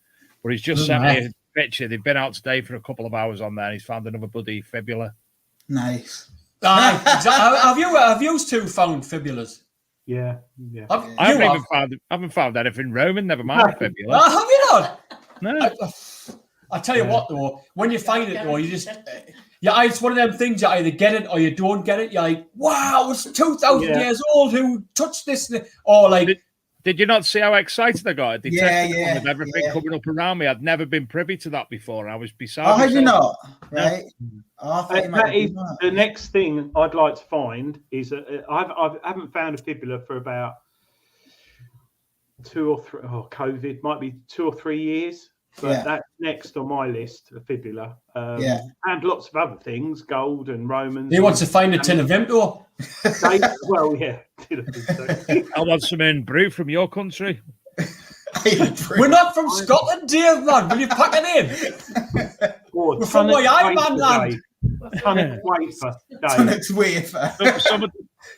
D: But he's just sent me a picture. They've been out today for a couple of hours on there, and he's found another bloody fibula.
G: Nice.
F: Have you two found fibulas?
E: Yeah.
D: I haven't found anything Roman, never mind a fibula.
F: Have you not?
D: No.
F: I tell you what, though, when you find it, though, you just Yeah, it's one of them things. You either get it or you don't get it. You're like, wow, it's 2,000 years old. Who touched this? Or like,
D: did you not see how excited I got? With everything
G: yeah.
D: coming up around me. I'd never been privy to that before. I was beside.
G: Oh, have you not? Right.
D: No.
G: Oh,
E: That is the next thing I'd like to find is I haven't found a fibula for about 2 or 3. Oh, COVID might be 2 or 3 years. But that's next on my list, a fibula. And lots of other things, gold and Romans.
F: He wants to find a tin of Vimto.
E: Well, yeah.
D: I want some in brew from your country.
F: We're not from Scotland, Dave, man. Will you pack it in? We're from my Iron land.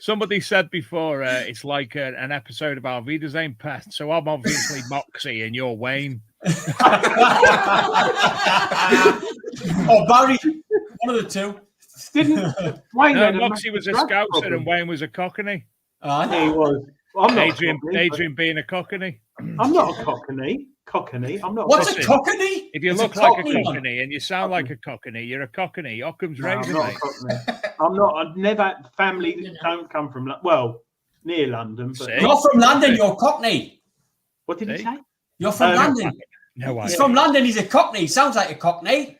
D: Somebody said before it's like an episode about Wiedersehen Pest. So I'm obviously Moxie and you're Wayne.
F: Or Barry, one of the two.
E: Didn't Wayne?
D: No, Moxie was a Scouser and Wayne was a Cockney.
E: He was. I'm not
D: Adrian being a Cockney.
E: I'm not a Cockney. I'm not.
F: What's a Cockney?
D: If you look like a Cockney and you sound like a Cockney, you're a Cockney. Occam's razor,
E: I'm not a Cockney. I'm not. I've never. Family don't come from. Well, near London. But
F: you're from London. You're Cockney.
E: What did he say?
F: You're from London.
D: No,
F: he's from London. He's a Cockney. He sounds like a Cockney.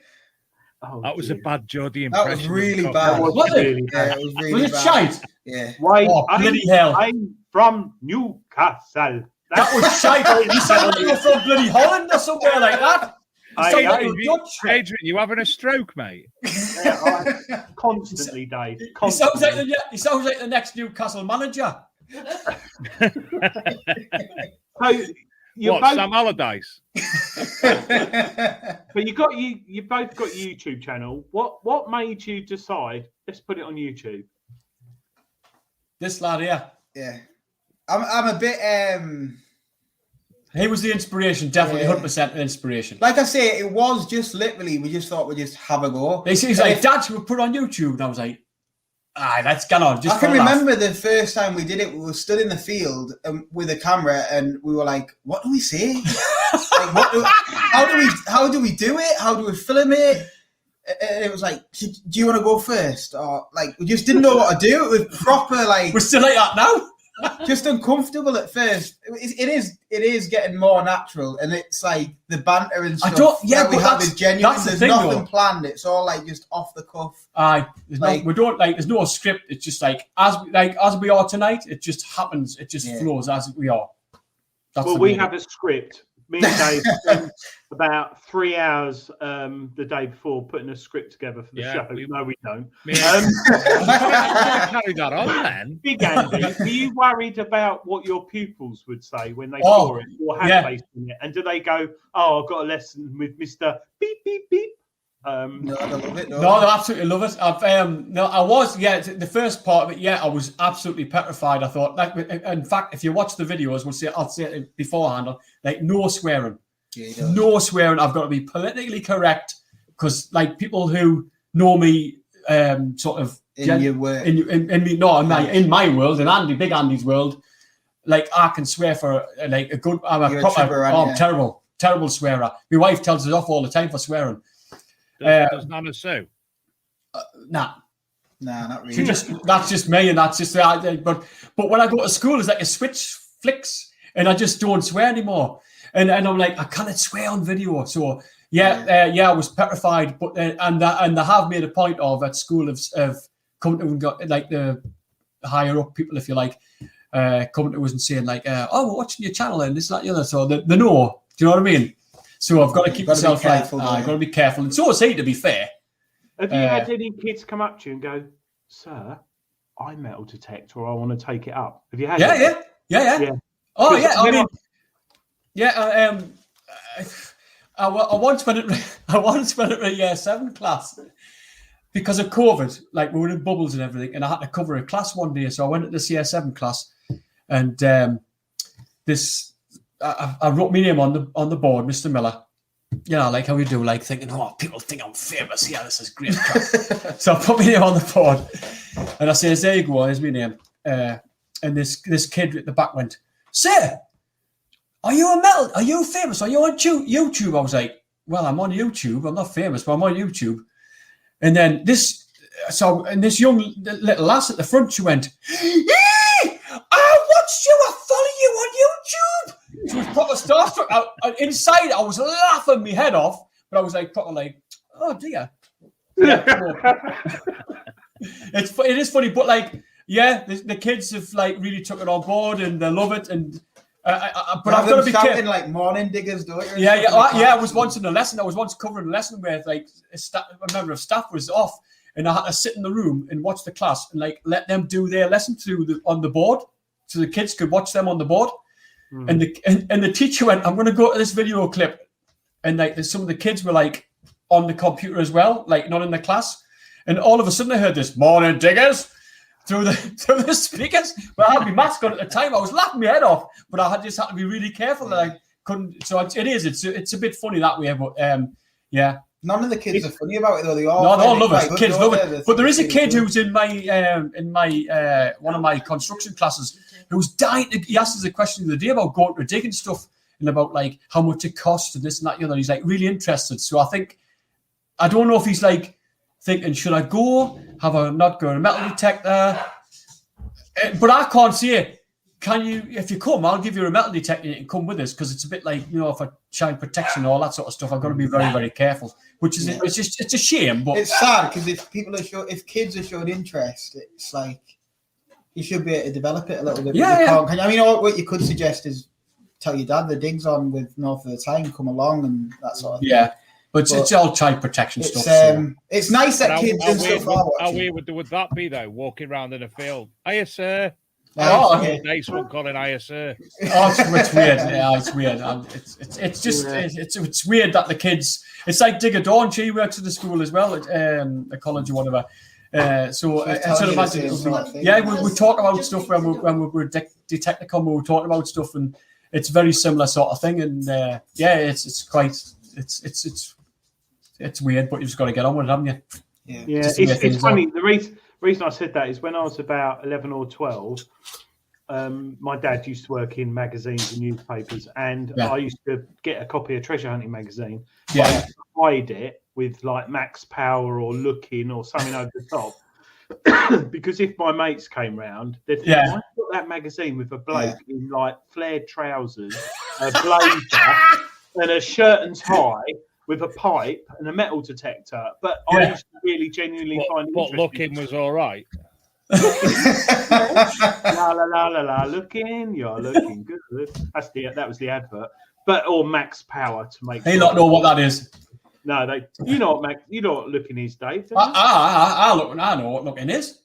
E: Oh,
D: that was a bad Geordie impression.
G: That was really bad.
F: Was it?
G: Yeah, it was really
F: bad. Was it shite?
G: Yeah.
E: Why?
F: Bloody hell!
E: I'm from Newcastle.
F: That was shite. You sound like you're from bloody Holland or somewhere like that.
D: Adrian, you having a stroke, mate?
E: Constantly, Dave.
F: Constantly. He sounds like the next Newcastle manager.
D: What, Sam Allardyce?
E: But you both got YouTube channel. What made you decide? Let's put it on YouTube.
F: This lad here.
G: Yeah, I'm a bit.
F: He was the inspiration, definitely 100% inspiration.
G: Like I say, it was just literally we just thought we'd just have a go.
F: He's like, Dad, should we put it on YouTube? And I was like, let's get on.
G: I can remember the first time we did it. We were stood in the field with a camera, and we were like, "What do we say? Like, how do we do it? How do we film it?" And it was like, "Do you want to go first?" Or like, we just didn't know what to do. It was proper like
F: we're still like that now.
G: Just uncomfortable at first. It is getting more natural, and it's like the banter and stuff that we have is genuine. There's nothing planned. It's all like just off the cuff.
F: There's no script. It's just like as we are tonight. It just happens. It just flows as we are.
E: We have a script. Me and Dave spent about 3 hours the day before putting a script together for the show. No, we don't.
D: Carry that on, then.
E: Big Andy, were you worried about what your pupils would say when they saw it or had faith in it? And do they go, "Oh, I've got a lesson with Mr. Beep Beep Beep"?
G: No, I love it.
F: No, they absolutely love it. I was the first part of it. I was absolutely petrified. I thought, in fact, if you watch the videos, I'll say it beforehand, like no swearing, no swearing. I've got to be politically correct because, like, people who know me, sort of
G: in your work,
F: in my world, in Big Andy's world, like I can swear for like a good. I'm terrible swearer. My wife tells us off all the time for swearing.
D: Does Nana sue?
F: Nah,
G: not really.
F: That's just me, and that's just but when I go to school, it's like a switch flicks, and I just don't swear anymore. And I'm like, I cannot swear on video. So I was petrified. But and they have made a point of at school of coming to and got like the higher up people, if you like, coming to us and saying like, we're watching your channel and this, that, the other. So they know. Do you know what I mean? So I've got to keep myself right. I've got to be careful. And so is he, to be fair.
E: Have you had any kids come up to you and go, "Sir, I metal detect, or I want to take it up"? Have you had?
F: Yeah. Oh yeah. I mean, I once went at a year 7 class because of COVID. Like we were in bubbles and everything, and I had to cover a class one day. So I went at this year 7 class, and I wrote my name on the board, Mr. Miller. Like how we do, like thinking, people think I'm famous. Yeah, this is great. So I put my name on the board, and I says, "There you go, here's my name." And this kid at the back went, "Sir, are you famous? Are you on YouTube?" I was like, "Well, I'm on YouTube. I'm not famous, but I'm on YouTube." And then this young little lass at the front, she went, "Hey, I watched you, I follow you on YouTube." She was proper starstruck. Inside, I was laughing my head off, but I was like, proper like, oh dear. Yeah, it is funny, but like, yeah, the kids have like really took it on board and they love it. And but I've got to be careful.
G: Like morning diggers, don't you?
F: Yeah. I was once in a lesson. I was once covering a lesson where like a member of staff was off, and I had to sit in the room and watch the class and like let them do their lesson on the board, so the kids could watch them on the board. And the teacher went, "I'm going to go to this video clip," and like some of the kids were like on the computer as well, like not in the class. And all of a sudden, I heard this "morning diggers" through the speakers. But I had my mask on at the time. I was laughing my head off, but I just had to be really careful that I couldn't. So it's a bit funny that way, but yeah.
G: None of the kids are funny about it though. They all
F: love it. Kids love it. But there is a kid who's in my one of my construction classes who's dying. He asked us a question the other day about going to dig and stuff, and about like how much it costs and this and that. And he's like really interested. So I don't know if he's like thinking, should I go? Have I not got a metal detector? But I can't say, can you, if you come, I'll give you a metal detector and come with us, because it's a bit like, for child protection and all that sort of stuff, I've got to be very, very careful, which is, it's a shame. But
G: it's sad, because if kids are showing interest, it's like, you should be able to develop it a little bit.
F: Yeah.
G: I mean, what you could suggest is tell your dad the dig's on with North of the Time, come along and that sort of thing.
F: Yeah. But it's all child protection stuff.
G: It's nice that kids and stuff are watching.
D: How weird would that be, though, walking around in a field? Hiya, sir. Nice one calling hiya, sir.
F: It's weird. Yeah, it's weird. It's weird that the kids... It's like Digger Dawn. She works at the school as well, at the college or whatever. So I sort of imagine... we talk about stuff when we were Detecticon, we were talking about stuff, and it's very similar sort of thing. And it's quite... It's weird, but you've just got to get on with it, haven't you?
E: Yeah. It's funny. The reason I said that is when I was about 11 or 12, my dad used to work in magazines and newspapers, and I used to get a copy of Treasure Hunting magazine. But I used to hide it with like Max Power or Looking or something over the top. Because if my mates came round, they'd think, I got that magazine with a bloke in like flared trousers, a blazer, and a shirt and tie, with a pipe and a metal detector, but I used to really genuinely find it interesting.
D: Looking was all right.
E: La la la la la, looking, you're looking good. That was the advert. Or Max Power to make.
F: They don't know what that is.
E: No, you know what looking is, Dave.
F: I know what looking is.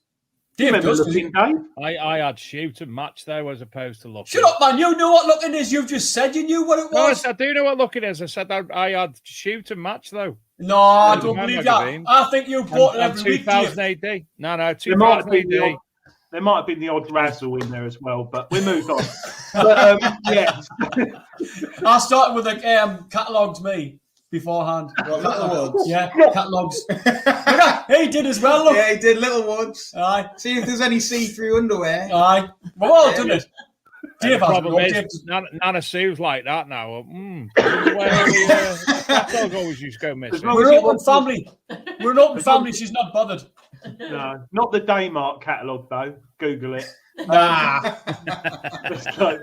F: Dave does.
E: Looking, Dave?
D: I had shoot and match though, as opposed to looking.
F: Shut up, man! You know what looking is. You've just said you knew what it was.
D: No, I do know what looking is. I said I had shoot and match though.
F: No, I don't believe that. I think you bought it every week.
D: 2000 AD. No, 2000 AD.
E: There might have been the odd razzle in there as well, but we moved on. But,
F: I started with the catalogues beforehand.
G: Little ones.
F: Yeah, catalogues. He did as well. Look.
G: Yeah, he did little ones.
F: Aye.
G: See if there's any see-through underwear.
F: Aye. We've all done it.
D: Dave the problem is, Nana Sue's like that now. Catalogue always used to go missing.
F: We're an open family. We're an open family. She's not bothered.
E: No, not the Daymark catalogue though. Google it.
F: Nah.
E: It's like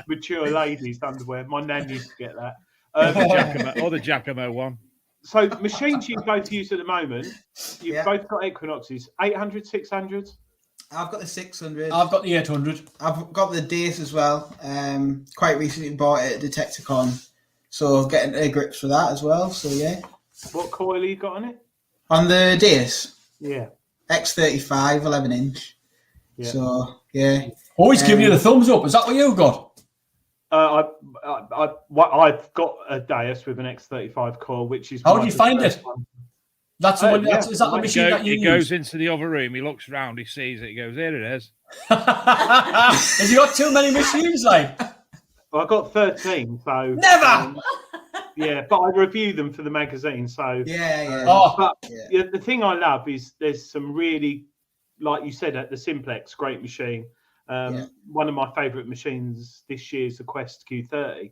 E: mature ladies' underwear. My nan used to get that.
D: The Giacomo one.
E: So machines you both use at the moment, you've both got Equinoxes, 800, 600.
G: I've got the 600.
F: I've got the 800.
G: I've got the Dace as well. Quite recently bought it at Detecticon, so getting a grips for that as well. So yeah.
E: What coil you got on it?
G: On the Dace.
E: Yeah.
G: X35, 11-inch. Yeah. So yeah.
F: Always giving you the thumbs up. Is that what you got?
E: I've got a Deus with an X35 coil, which is.
F: How do you find it? That's the one. Is that the machine that you use?
D: He goes into the other room. He looks around. He sees it. He goes, "Here it is."
F: Have you got too many machines, like?
E: Well, I got 13. So
F: never.
E: But I review them for the magazine. So
G: the
E: thing I love is there's some really, like you said, at the Simplex, great machine. One of my favourite machines this year is the Quest Q30,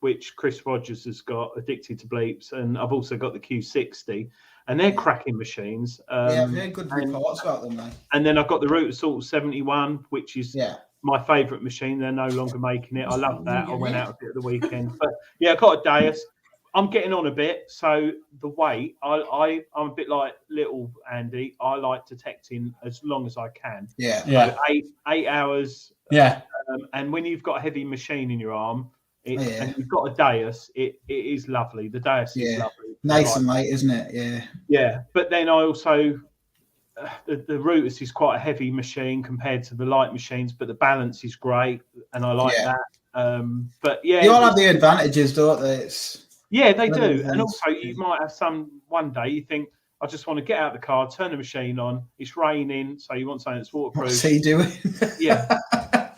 E: which Chris Rogers has got, Addicted to Bleeps, and I've also got the Q60. and they're cracking machines.
G: I've heard good reports about them, mate.
E: And then I've got the Root Assault 71, which is my favourite machine. They're no longer making it. I love that. I went out with it at the weekend. But yeah, I got a Deus. I'm getting on a bit. So the weight, I'm a bit like little Andy. I like detecting as long as I can. So 8 hours. And when you've got a heavy machine in your arm, and you've got a Deus, it is lovely. The Deus is lovely.
G: Nice and light, isn't it?
E: Yeah. But then I also, the Rutus is quite a heavy machine compared to the light machines, but the balance is great, and I like that. But yeah,
G: they all have the advantages, don't they?
E: They do. And also, you might have one day you think, I just want to get out the car, turn the machine on. It's raining, so you want something that's waterproof.
G: What's he doing?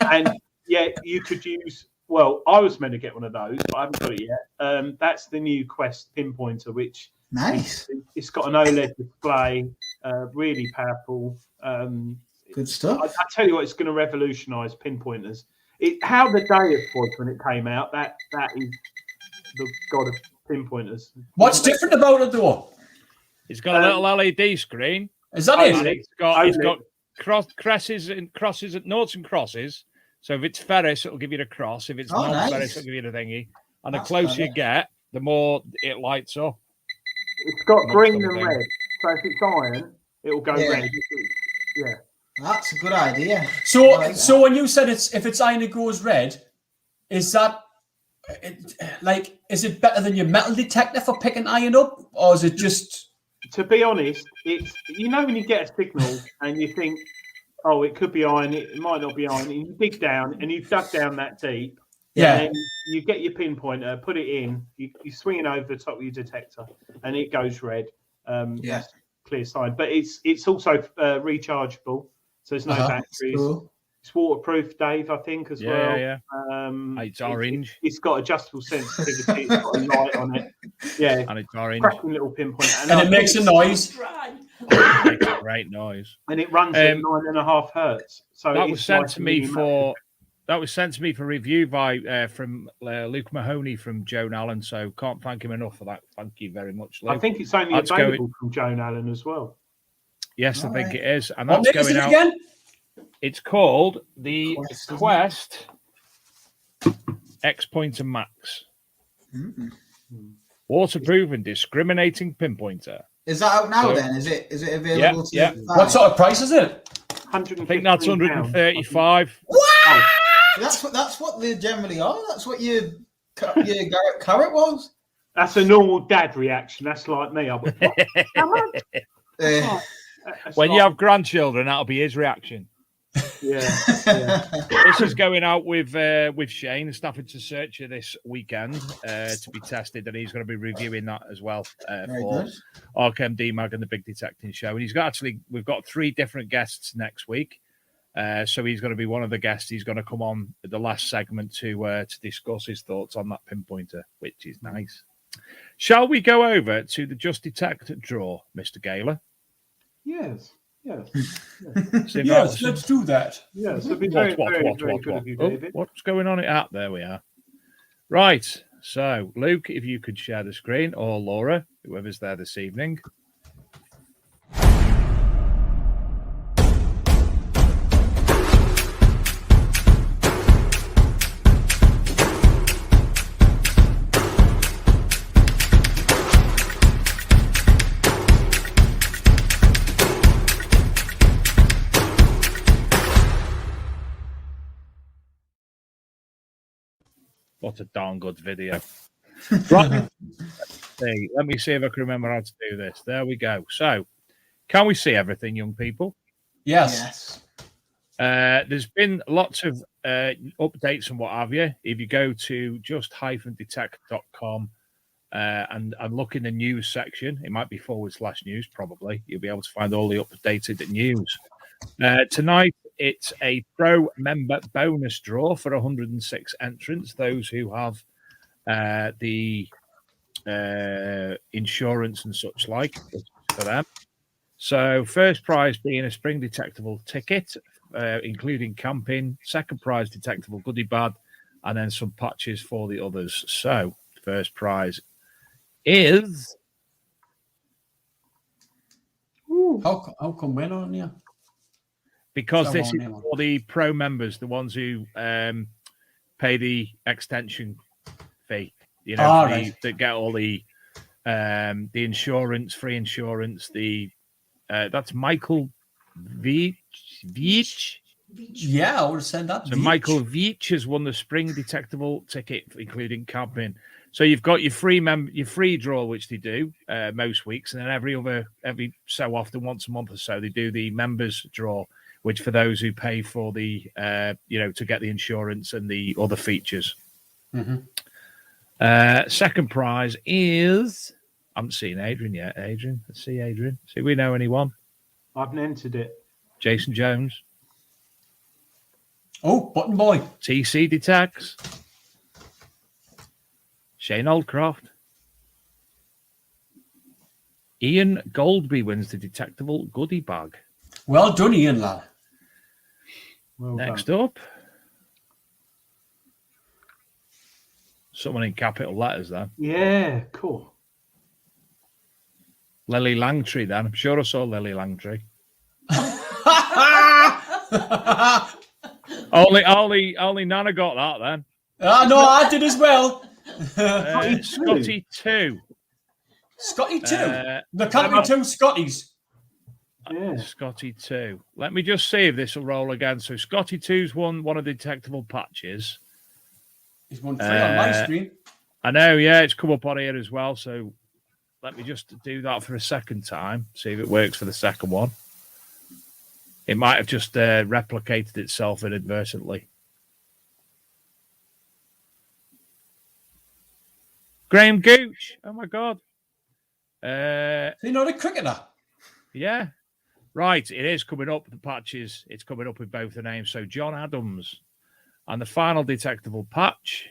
E: And you could use. Well, I was meant to get one of those, but I haven't got it yet. That's the new Quest pinpointer, which it's got an OLED display, really powerful.
G: Good stuff.
E: I tell you what, it's going to revolutionise pinpointers. How the Deus was when it came out, that is the god of pinpointers.
F: What's different about it though?
D: It's got a little LED screen.
F: Is that it?
D: It's got crosses at noughts and crosses. So if it's Ferris, it'll give you the cross. If it's not Ferris, it'll give you the thingy. And the closer you get, the more it lights up.
E: It's got green and red. So if it's iron, it'll go red.
G: That's a good idea.
F: So when you said if it's iron, it goes red, is that is it better than your metal detector for picking iron up, or is it just?
E: To be honest, it's when you get a signal and you think, oh, it could be iron, it might not be iron, and you dig down and you've dug down that deep. And then you get your pinpointer, put it in, you swing it over the top of your detector, and it goes red. That's clear sign. But it's also rechargeable, so there's no batteries.
G: Cool.
E: It's waterproof, Dave, I think, as well.
D: Yeah. It's orange.
E: It's got adjustable sensitivity. It's got a light on it. Yeah.
D: And it's orange.
E: Cracking little pinpointer.
F: And it makes a noise.
D: It makes a great noise.
E: And it runs at 9.5 hertz. So
D: that was sent to me for review from Luke Mahoney from Joan Allen. So can't thank him enough for that. Thank you very much, Luke.
E: I think it's only available from Joan Allen as well.
D: Yes, I think it is. And
F: that's going out again.
D: It's called the Quest X Pointer Max. Waterproof and discriminating pinpointer.
G: Is that out now then? Is it available to
F: What sort of price is it?
D: I think that's 135.
G: What? That's what they generally are. That's what your carrot was.
E: That's a normal dad reaction. That's like me. I went, how much?
D: When you have grandchildren, that'll be his reaction.
E: Yeah.
D: This is going out with Shane, Staffordshire Searcher this weekend to be tested, and he's going to be reviewing that as well for Arkham DMAG and the Big Detecting Show. And we've got 3 different guests next week, so he's going to be one of the guests. He's going to come on the last segment to discuss his thoughts on that pinpointer, which is nice. Shall we go over to the Just Detect draw, Mr. Gaylor?
E: Yes.
F: Yes, let's do that.
E: Yes, it'd be very good of you, David.
D: What's going on at there? We are right. So, Luke, if you could share the screen, or Laura, whoever's there this evening. What a darn good video. Right. Let me see if I can remember how to do this. There we go. So, can we see everything, young people?
F: Yes.
D: There's been lots of updates and what have you. If you go to just-detect.com and look in the news section, it might be /news probably. You'll be able to find all the updated news. Tonight, it's a pro member bonus draw for 106 entrants, those who have the insurance and such like for them. So first prize being a spring detectable ticket, including camping, second prize detectable goodie bag, and then some patches for the others. So first prize is
F: How come we're not on here?
D: Because
F: So
D: this is
F: on, yeah.
D: for the pro members, the ones who pay the extension fee. You know, that get all the insurance, free insurance. That's Michael Veach.
F: Yeah, I would have said that.
D: So Michael Veach has won the spring detectable ticket, including camping. So you've got your free draw, which they do most weeks, and then every so often, once a month or so, they do the members draw, which for those who pay for the to get the insurance and the other features.
F: Mm-hmm.
D: Second prize is, I haven't seen Adrian yet. Adrian, let's see Adrian. See, we know anyone?
E: I haven't entered it.
D: Jason Jones.
F: Oh, Button Boy.
D: TC Detects. Shane Oldcroft. Ian Goldby wins the detectable goodie bag.
F: Well done, Ian, lad.
E: Well
D: Next
E: done.
D: up. Someone in capital letters then.
E: Yeah, cool.
D: Lily Langtree then. I'm sure I saw Lily Langtree. only Nana got that then.
F: No, I did as well.
D: Scotty 2.
F: Scotty 2. There can't be 2 Scotties.
E: Yeah.
D: Scotty 2. Let me just see if this will roll again. So Scotty 2's won one of the detectable patches.
F: He's won 3 on my screen.
D: I know, yeah, it's come up on here as well. So let me just do that for a second time. See if it works for the second one. It might have just replicated itself inadvertently. Graham Gooch. Oh, my God.
F: You know the cricketer?
D: Yeah. Right. It is coming up. The patches. It's coming up with both the names. So John Adams. And the final detectable patch.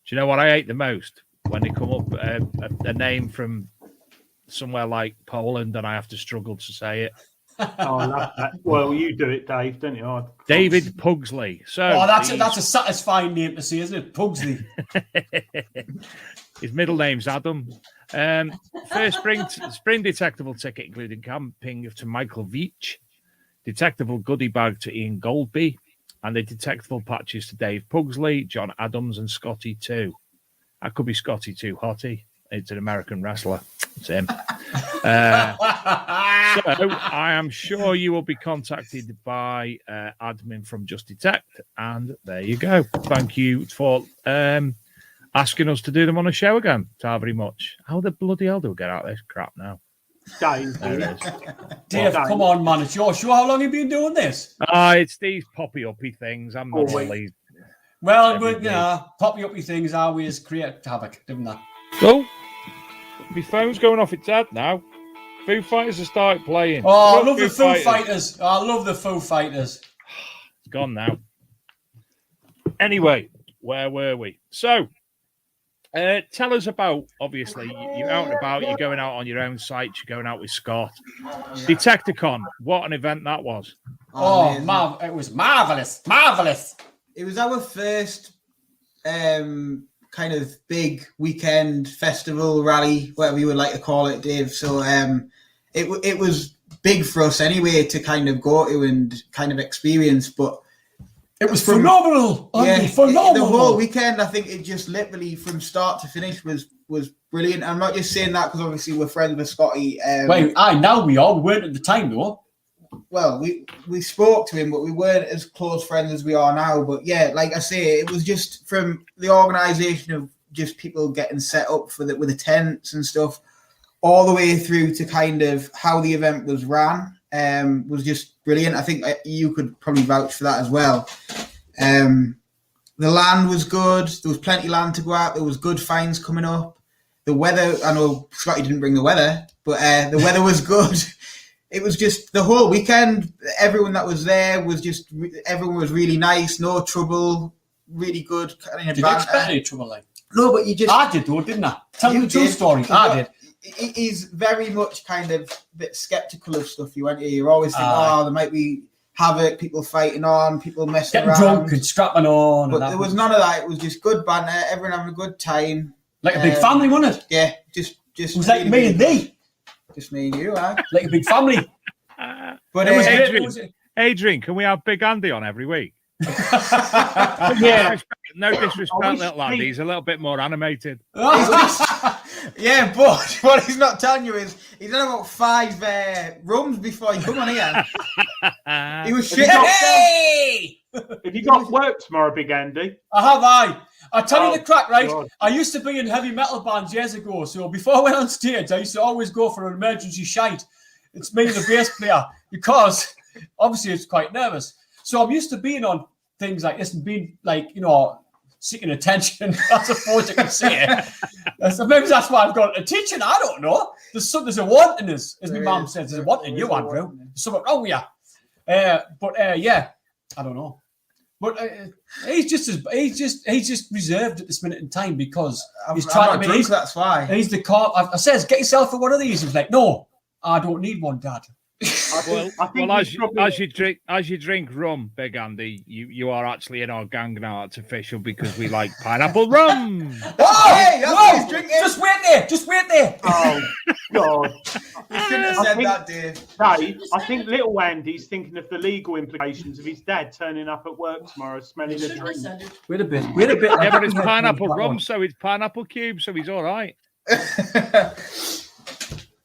D: Do you know what I hate the most? When they come up a name from somewhere like Poland and I have to struggle to say it.
E: Oh, I love that. Well, you do it, Dave, don't you?
D: David Pugsley. So
F: that's a satisfying name to see, isn't it? Pugsley.
D: His middle name's Adam. First spring detectable ticket, including camping, to Michael Veach. Detectable goodie bag to Ian Goldby. And the detectable patches to Dave Pugsley, John Adams, and Scotty 2. That could be Scotty 2 Hottie. It's an American wrestler. It's him. So I am sure you will be contacted by admin from Just Detect. And there you go. Thank you for asking us to do them on a show again. So very much. How the bloody hell do we get out of this crap now?
E: Dave,
F: Dave, come on, man. It's your show. How long have you been doing this?
D: It's these poppy-uppy things. I'm not really...
F: Well, poppy-uppy things always create havoc, don't they?
D: Oh, my phone's going off its head now. Foo Fighters have started playing.
F: Oh, I love the Foo Fighters. I love the Foo Fighters.
D: It's gone now. Anyway, where were we? So, tell us about, obviously, you're out and about, you're going out on your own site, you're going out with Scott. Detecticon, what an event that was.
F: It was marvellous. Marvellous.
G: It was our first kind of big weekend festival, rally, whatever you would like to call it, Dave. So it was big for us anyway to kind of go to and kind of experience, but
F: it was phenomenal. Phenomenal.
G: The whole weekend, I think it just literally from start to finish was brilliant. I'm not just saying that because obviously we're friends with Scotty.
F: Now we are. We weren't at the time though.
G: Well, we spoke to him, but we weren't as close friends as we are now. But yeah, like I say, it was just from the organisation of just people getting set up with the tents and stuff, all the way through to kind of how the event was ran. Was just brilliant. I think you could probably vouch for that as well. The land was good. There was plenty of land to go out. There was good finds coming up. The weather, I know Scotty didn't bring the weather, but the weather was good. It was just the whole weekend. Everyone that was there everyone was really nice. No trouble. Really good.
F: Did you expect any trouble?
G: No, but
F: I did though, didn't I? Tell me the true story. I did.
G: He's very much kind of a bit sceptical of stuff. You're always thinking, there might be havoc, people fighting on, people messing
F: Getting
G: around.
F: drunk and scrapping on.
G: But
F: and
G: there was none of that. It was just good banter, everyone having a good time.
F: like a big family, wasn't it?
G: Yeah, just
F: It was like me and thee.
G: Just me and you, right?
F: Like a big family.
G: But
F: It was great.
D: Adrian,
F: It was-
D: Adrian, can we have Big Andy on every week?
E: Yeah.
D: No disrespect,
E: I wish
D: little lad. He's a little bit more animated.
G: Yeah, but what he's not telling you is he's done about 5 rums before he come on here. He was shit.
F: Hey!
E: Have you got work tomorrow, Big Andy?
F: I tell you the crack, right?
E: God.
F: I used to be in heavy metal bands years ago, so before I went on stage, I used to always go for an emergency shite. It's me, the bass player, because obviously it's quite nervous. So I'm used to being on things like this and being like, seeking attention, I suppose you can say. So maybe that's why I've got attention. I don't know. There's a want in us, as my mum says. There's a want in you, Andrew. There's something wrong with you. Yeah, I don't know. But he's just reserved at this minute in time because he's trying to.
G: That's why.
F: He's the cop. I says, get yourself for one of these. He's like, no, I don't need one, Dad.
D: As you drink rum, Big Andy, you are actually in our gang now. It's official because we like pineapple rum.
G: Oh, hey, that's what he's drinking.
F: Just wait there.
E: Oh, God.
G: You shouldn't have said that, Dave.
E: Dave, I think little Andy's thinking of the legal implications of his dad turning up at work tomorrow smelling a drink.
F: Wait a bit.
D: Yeah, but it's pineapple rum, so it's pineapple cube, so he's all right.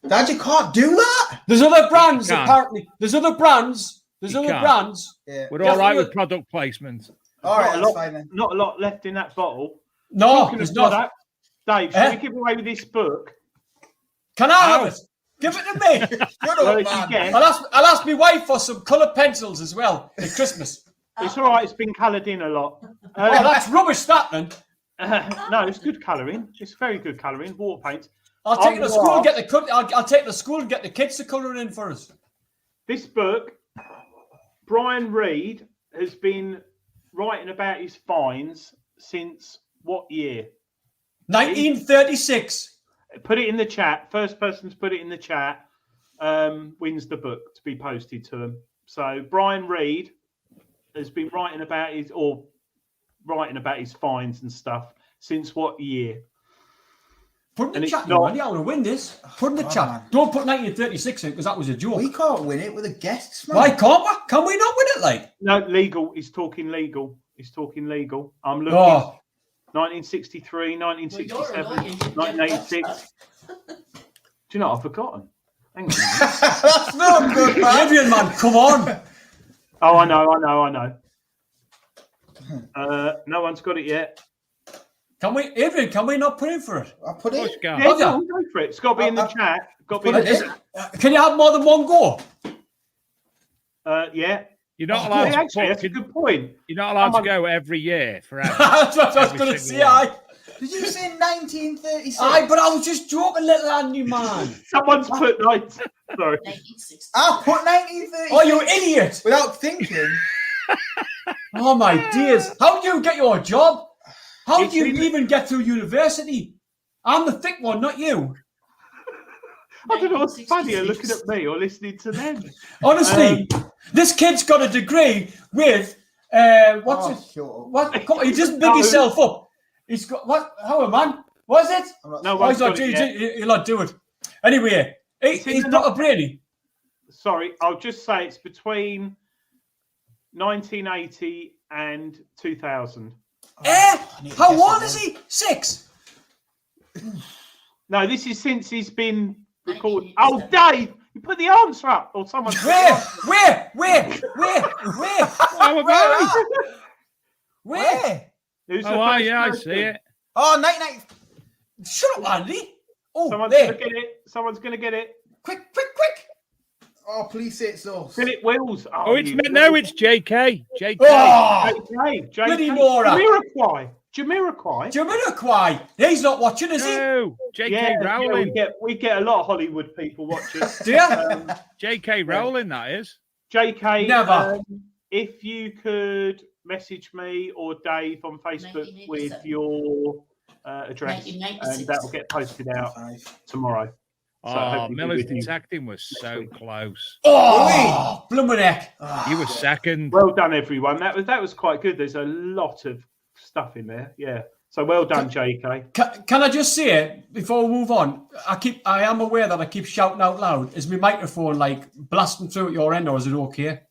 G: Dad, you can't do that.
F: There's other brands,
D: can't.
F: apparently. There's other brands.
D: can't.
G: Yeah.
D: We're all right with product placement.
G: All right,
E: Not a
G: that's
E: lot-
G: fine then.
E: Not a lot left in that bottle.
F: No,
E: Talking
F: there's
E: of
F: not.
E: that, Dave, should we give away with this book?
F: Can I have it? Give it to me.
G: Good
E: Well,
G: old
E: if you
G: man.
E: get-
F: I'll ask my wife for some coloured pencils as well at Christmas.
E: It's all right. It's been coloured in a lot.
F: Oh, that's rubbish, that then.
E: No, it's good colouring. It's very good colouring. Water paint.
F: I'll take it to school and
E: what?
F: get the I'll take it to school and get the kids to colour it in for us.
E: This book, Brian Reed has been writing about his finds since what year?
F: 1936.
E: Put it in the chat. First person to put it in the chat wins the book to be posted to them. So Brian Reed has been writing about his finds and stuff since what year?
F: Put in
E: And
F: the
E: it's
F: chat,
E: not-
F: Andy. I want to win this. Put in the
G: Come
F: chat.
G: on.
F: Don't put 1936 in because that was a joke.
G: We can't win it with the guests, man.
F: Why can't we? Can we not win it? Like,
E: No, legal. He's talking legal. I'm looking.
F: oh,
E: 1963, 1967,
H: Well, you're annoying.
E: 1986. Do you know what? I've forgotten. Hang on.
G: That's not good, man.
F: Adrian, man, come on.
E: Oh, I know. No one's got it yet.
F: Adrian, can we not put in for it?
G: I put
D: Push
G: it.
D: go.
E: Yeah, go on, go for it. It's got to be in the chat. Got to be in the chat.
F: Can you have more than one go?
E: Yeah.
D: You're not
E: Yeah,
D: allowed
E: actually, that's
D: to.
E: a good point.
D: You're not allowed
E: Come
D: to go every year forever.
F: That's what I was
D: Every
F: going to
D: single
F: say.
D: one.
G: Did you say 1936?
F: But I was just joking, little Andy, man.
E: Someone's put Sorry.
H: 1960.
G: I put 1936.
F: Oh, you idiot.
G: Without thinking.
F: Oh, my dears. How do you get your job? How
E: It's
F: do you
E: in-
F: even get through university? I'm the thick one, not you.
E: I don't know what's funnier, looking at me or listening to them.
F: Honestly, this kid's got a degree with what's
G: Oh,
F: it?
G: shut up.
F: What? Come on, he doesn't big
E: No.
F: himself up. He's got what? How man? What is it?
G: I'm not-
E: No
F: Oh,
E: one's
F: he's not.
E: got it yet.
F: He'll not do it. Anyway,
E: It's in
F: he's
E: the
F: got a brainy.
E: Sorry, I'll just say it's between 1980 and 2000.
G: I need to
F: How
G: guess
F: old
G: it
F: is
G: then.
F: he? 6.
E: No, this is since he's been recorded. Oh, Dave, you put the answer up, or someone.
F: Where?
D: Oh, about it.
F: Where?
E: Who's the
D: Oh,
E: first
D: yeah, I
E: person?
D: see it.
G: Oh, 1990.
F: Shut up, Andy. Oh,
E: Someone's
F: there.
E: gonna get it. Someone's gonna get it.
F: Quick.
G: Oh, please say it's us.
E: Philip Wills.
D: Oh, it's
E: you
D: no, it's JK. JK.
F: Oh,
E: JK.
F: Bloody Nora.
E: Jamiroquai.
F: He's not watching, is he?
D: No, JK
E: Yeah,
D: Rowling.
E: we get a lot of Hollywood people watching.
F: Do you?
D: JK Rowling, that is.
E: JK,
F: Never.
E: If you could message me or Dave on Facebook
H: 1987.
E: with your address,
H: 1996.
E: and that will get posted out tomorrow. So
D: Oh,
E: hopefully
D: Miller's
E: with you
D: detecting was
E: next
D: so
E: week.
D: close.
F: Oh, blooming heck.
D: He was second.
E: Well done, everyone. That was quite good. There's a lot of stuff in there. Yeah. So well done, JK.
F: Can I just say before we move on? I am aware that I keep shouting out loud. Is my microphone like blasting through at your end, or is it okay?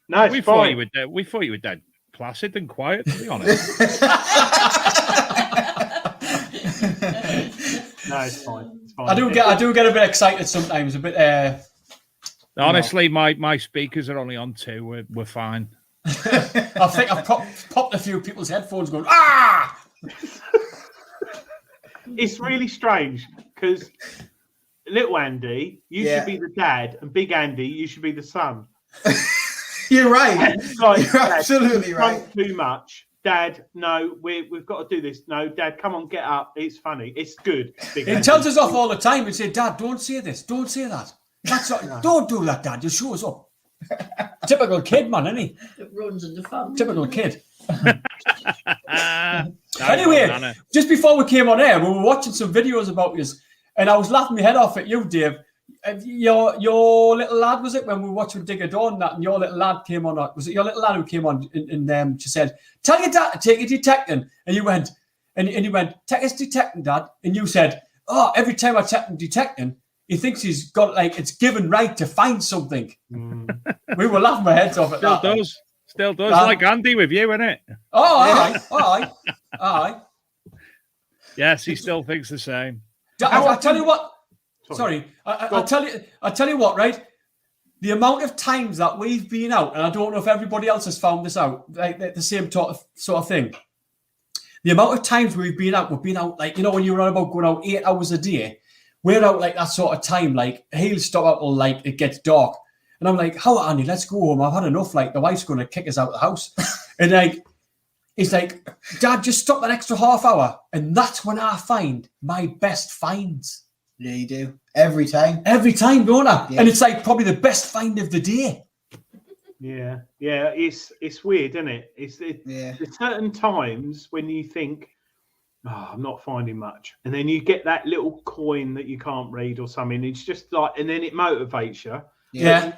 E: No, it's
D: we
E: fine.
D: thought you were dead placid and quiet, to be honest.
E: No, it's fine. It's fine.
F: I do get a bit excited sometimes. A bit.
D: Honestly, my speakers are only on 2. We're fine.
F: I think I've popped a few people's headphones going, ah!
E: It's really strange because little Andy, you should be the dad, and big Andy, you should be the son.
G: You're right.
E: Like,
G: You're absolutely right.
E: Too much. Dad, no, we've got to do this. No, Dad, come on, get up. It's funny. It's good. Big
F: He
E: Andy.
F: tells us off all the time and say, Dad, don't say this. Don't say that. That's not, Don't do that, Dad. You show us up. Typical kid, man, isn't he?
H: It runs in the family.
F: Typical kid. Anyway, just before we came on air, we were watching some videos about you, and I was laughing my head off at you, Dave. Your little lad, was it, when we were watching Digger Dawn, that, and your little lad came on, was it your little lad who came on and she said, tell your dad to take you detecting, and you went, and you went, take us detecting, Dad, and you said, oh, every time I take him detecting, he thinks he's got, like, it's given right to find something. We were laughing our heads off at that.
D: Still does, like Andy with you, innit?
F: Oh, all right.
D: Yes, he still thinks the same.
F: I'll tell you what. Sorry, I'll tell you what, right? The amount of times that we've been out, and I don't know if everybody else has found this out, like the same sort of thing. The amount of times we've been out, like, you know, when you were on about going out 8 hours a day, we're out like that sort of time. Like, he'll stop out till like it gets dark, and I'm like, "How, Andy? Let's go home. I've had enough. Like, the wife's going to kick us out of the house." And like, he's like, "Dad, just stop that extra half hour," and that's when I find my best finds.
G: Yeah, you do. Every time,
F: don't I?
G: Yeah.
F: And it's like probably the best find of the day.
E: Yeah. It's weird, isn't it? There's certain times when you think, oh, I'm not finding much, and then you get that little coin that you can't read or something. It's just like, and then it motivates you.
F: Yeah.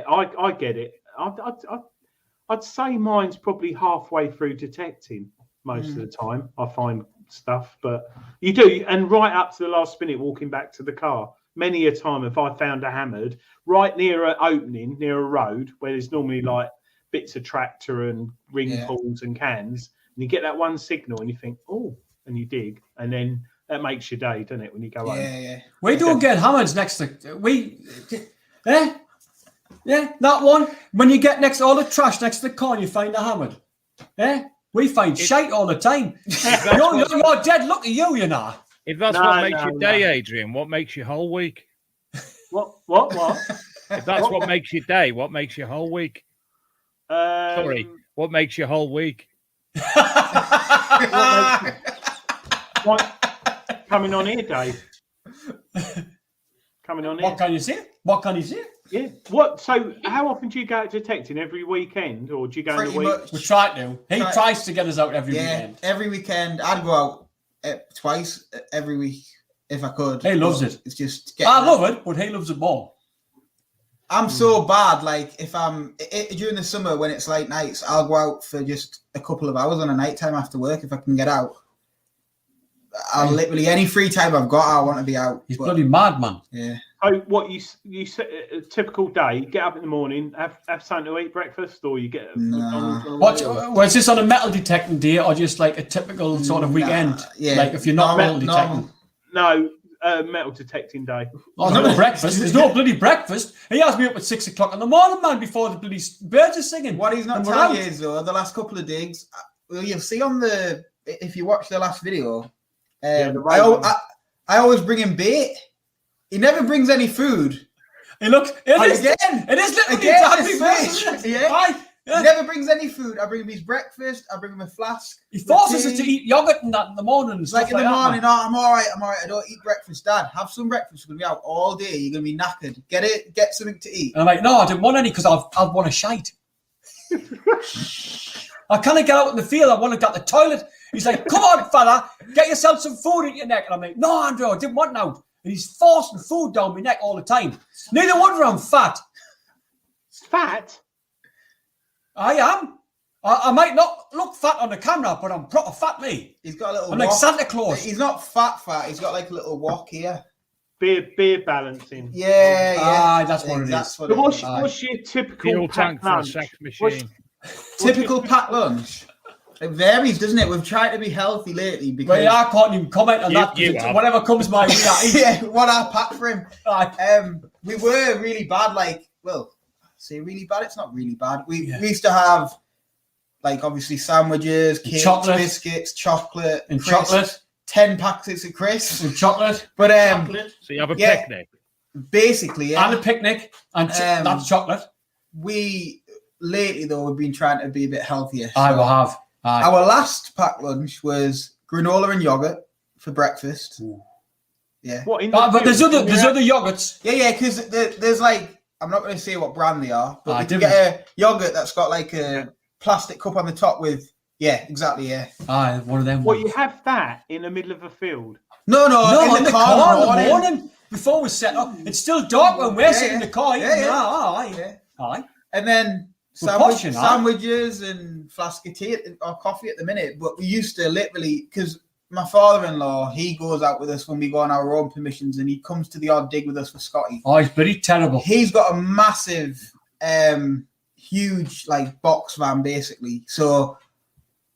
E: I get it. I'd say mine's probably halfway through detecting most of the time. I find stuff, but you do, and right up to the last minute walking back to the car, many a time if I found a hammered right near an opening, near a road where there's normally like bits of tractor and ring pulls and cans, and you get that one signal and you think, oh, and you dig, and then that makes your day, doesn't it, when you go home?
F: We don't get hammers next to that one. When you get next to all the trash next to the car and you find a hammered. We find shite all the time. You're dead. Look at you, you know.
D: If that's what makes your day, Adrian, what makes your whole week?
E: What?
D: If that's what makes your day, what makes your whole week? Sorry, what makes your whole week?
E: Coming on here, Dave. Coming on here.
F: What can you say?
E: Yeah. What? So, how often do you go out detecting? Every weekend, or do you go in the week?
G: Much.
F: We try to. He tries to get us out every weekend.
G: Every weekend. I'd go out twice every week if I could.
F: He loves it.
G: It's just.
F: I love it, but he loves it more.
G: I'm so bad. Like, if I'm during the summer when it's late nights, I'll go out for just a couple of hours on a night time after work if I can get out. I'll literally, any free time I've got, I want to be out.
F: He's bloody mad, man.
G: Yeah.
E: So what you a typical day? Get up in the morning, have something to eat, breakfast, or you get McDonald's.
F: Was this on a metal detecting day or just like a typical sort of weekend?
G: Yeah.
F: Like if you're not metal detecting.
E: No, metal detecting day.
F: Oh, no breakfast. There's no bloody breakfast. He has me up at 6 o'clock in the morning, man, before the bloody birds are singing.
G: What he's not telling you is, though, the last couple of digs, well, you'll see on if you watch the last video, I always bring him bait. He never brings any food.
F: Hey, look, it is literally
G: He never brings any food. I bring him his breakfast. I bring him a flask.
F: He forces us to eat yogurt and that in the morning.
G: Like in the morning, I'm all right. I don't eat breakfast. Dad, have some breakfast. We're going to be out all day. You're going to be knackered. Get something to eat.
F: And I'm like, no, I didn't want any because I'd want to shite. I can't get out in the field. I want to get the toilet. He's like, come on, fella, get yourself some food in your neck. And I'm like, no, Andrew, I didn't want now. He's forcing food down my neck all the time. Neither wonder I'm fat.
E: Fat?
F: I am. I might not look fat on the camera, but I'm proper fat, me.
G: He's got a little.
F: I'm like
G: walk.
F: Santa Claus.
G: He's not fat. He's got like a little walk here.
E: Beer balancing.
G: Yeah.
F: Ah, that's what it is.
E: So what's your typical
D: Fuel
E: packed
D: tank for a
E: lunch?
D: sex machine.
G: Typical packed lunch. It varies, doesn't it? We've tried to be healthy lately because
F: Well, I can't even comment on that. Whatever comes my way, I eat.
G: yeah, what I packed for him. We were really bad. Say really bad. It's not really bad. We used to have obviously sandwiches, cakes, biscuits, chocolate,
F: and
G: crisps,
F: chocolate.
G: 10 packets of crisps
F: and chocolate.
G: But
D: so you have a picnic.
G: Basically, yeah.
F: And a picnic and that's chocolate.
G: We lately though we've been trying to be a bit healthier.
F: I will have. Aye.
G: Our last packed lunch was granola and yogurt for breakfast.
F: Ooh.
G: Yeah.
F: But there's other yogurts.
G: Yeah, because there's I'm not going to say what brand they are, but you can get a yogurt that's got a plastic cup on the top with exactly.
F: Aye, one of them.
E: Well, you have that in the middle of a field.
G: No,
F: in the car in the morning before we set up. It's still dark when we're sitting in the car. Aye.
G: And then sandwiches and flask of tea or coffee at the minute. But we used to literally, because my father-in-law, he goes out with us when we go on our own permissions, and he comes to the odd dig with us for Scotty.
F: Oh, he's pretty terrible.
G: He's got a massive, huge box van basically. So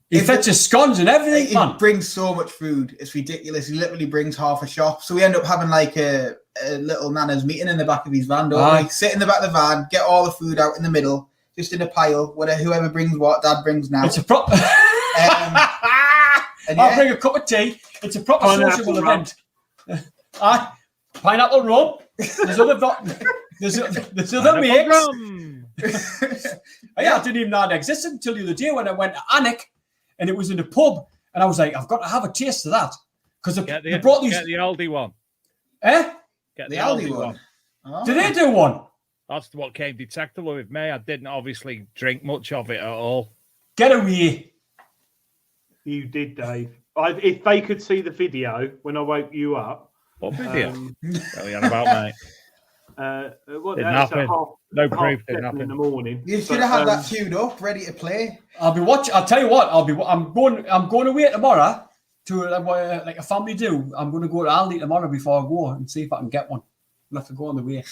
F: he fetches scones and everything.
G: He brings so much food. It's ridiculous. He literally brings half a shop. So we end up having a little Nana's meeting in the back of his van. Don't we? Sit in the back of the van, get all the food out in the middle, just in a pile. Whoever brings what, Dad brings now.
F: It's a proper. I'll bring a cup of tea. It's a proper sociable event. Pineapple rum. There's other makes. I didn't even know it existed until the other day when I went to Anik, and it was in a pub, and I was like, I've got to have a taste of that because they brought these.
D: Get the Aldi one.
F: Eh?
D: Get the Aldi one.
F: Oh. Did they do one?
D: That's what came detectable with me. I didn't obviously drink much of it at all.
F: Get away.
E: You did, Dave. If they could see the video when I woke you up.
D: What video? What are you on about, mate?
E: Didn't
D: happen. No proof. Didn't happen
E: In the morning.
G: You should have had that queued up, ready to play.
F: I'll be watching. I'll tell you what. I'm going away tomorrow to like a family do. I'm going to go to Aldi tomorrow before I go and see if I can get one. I'll have to go on the way.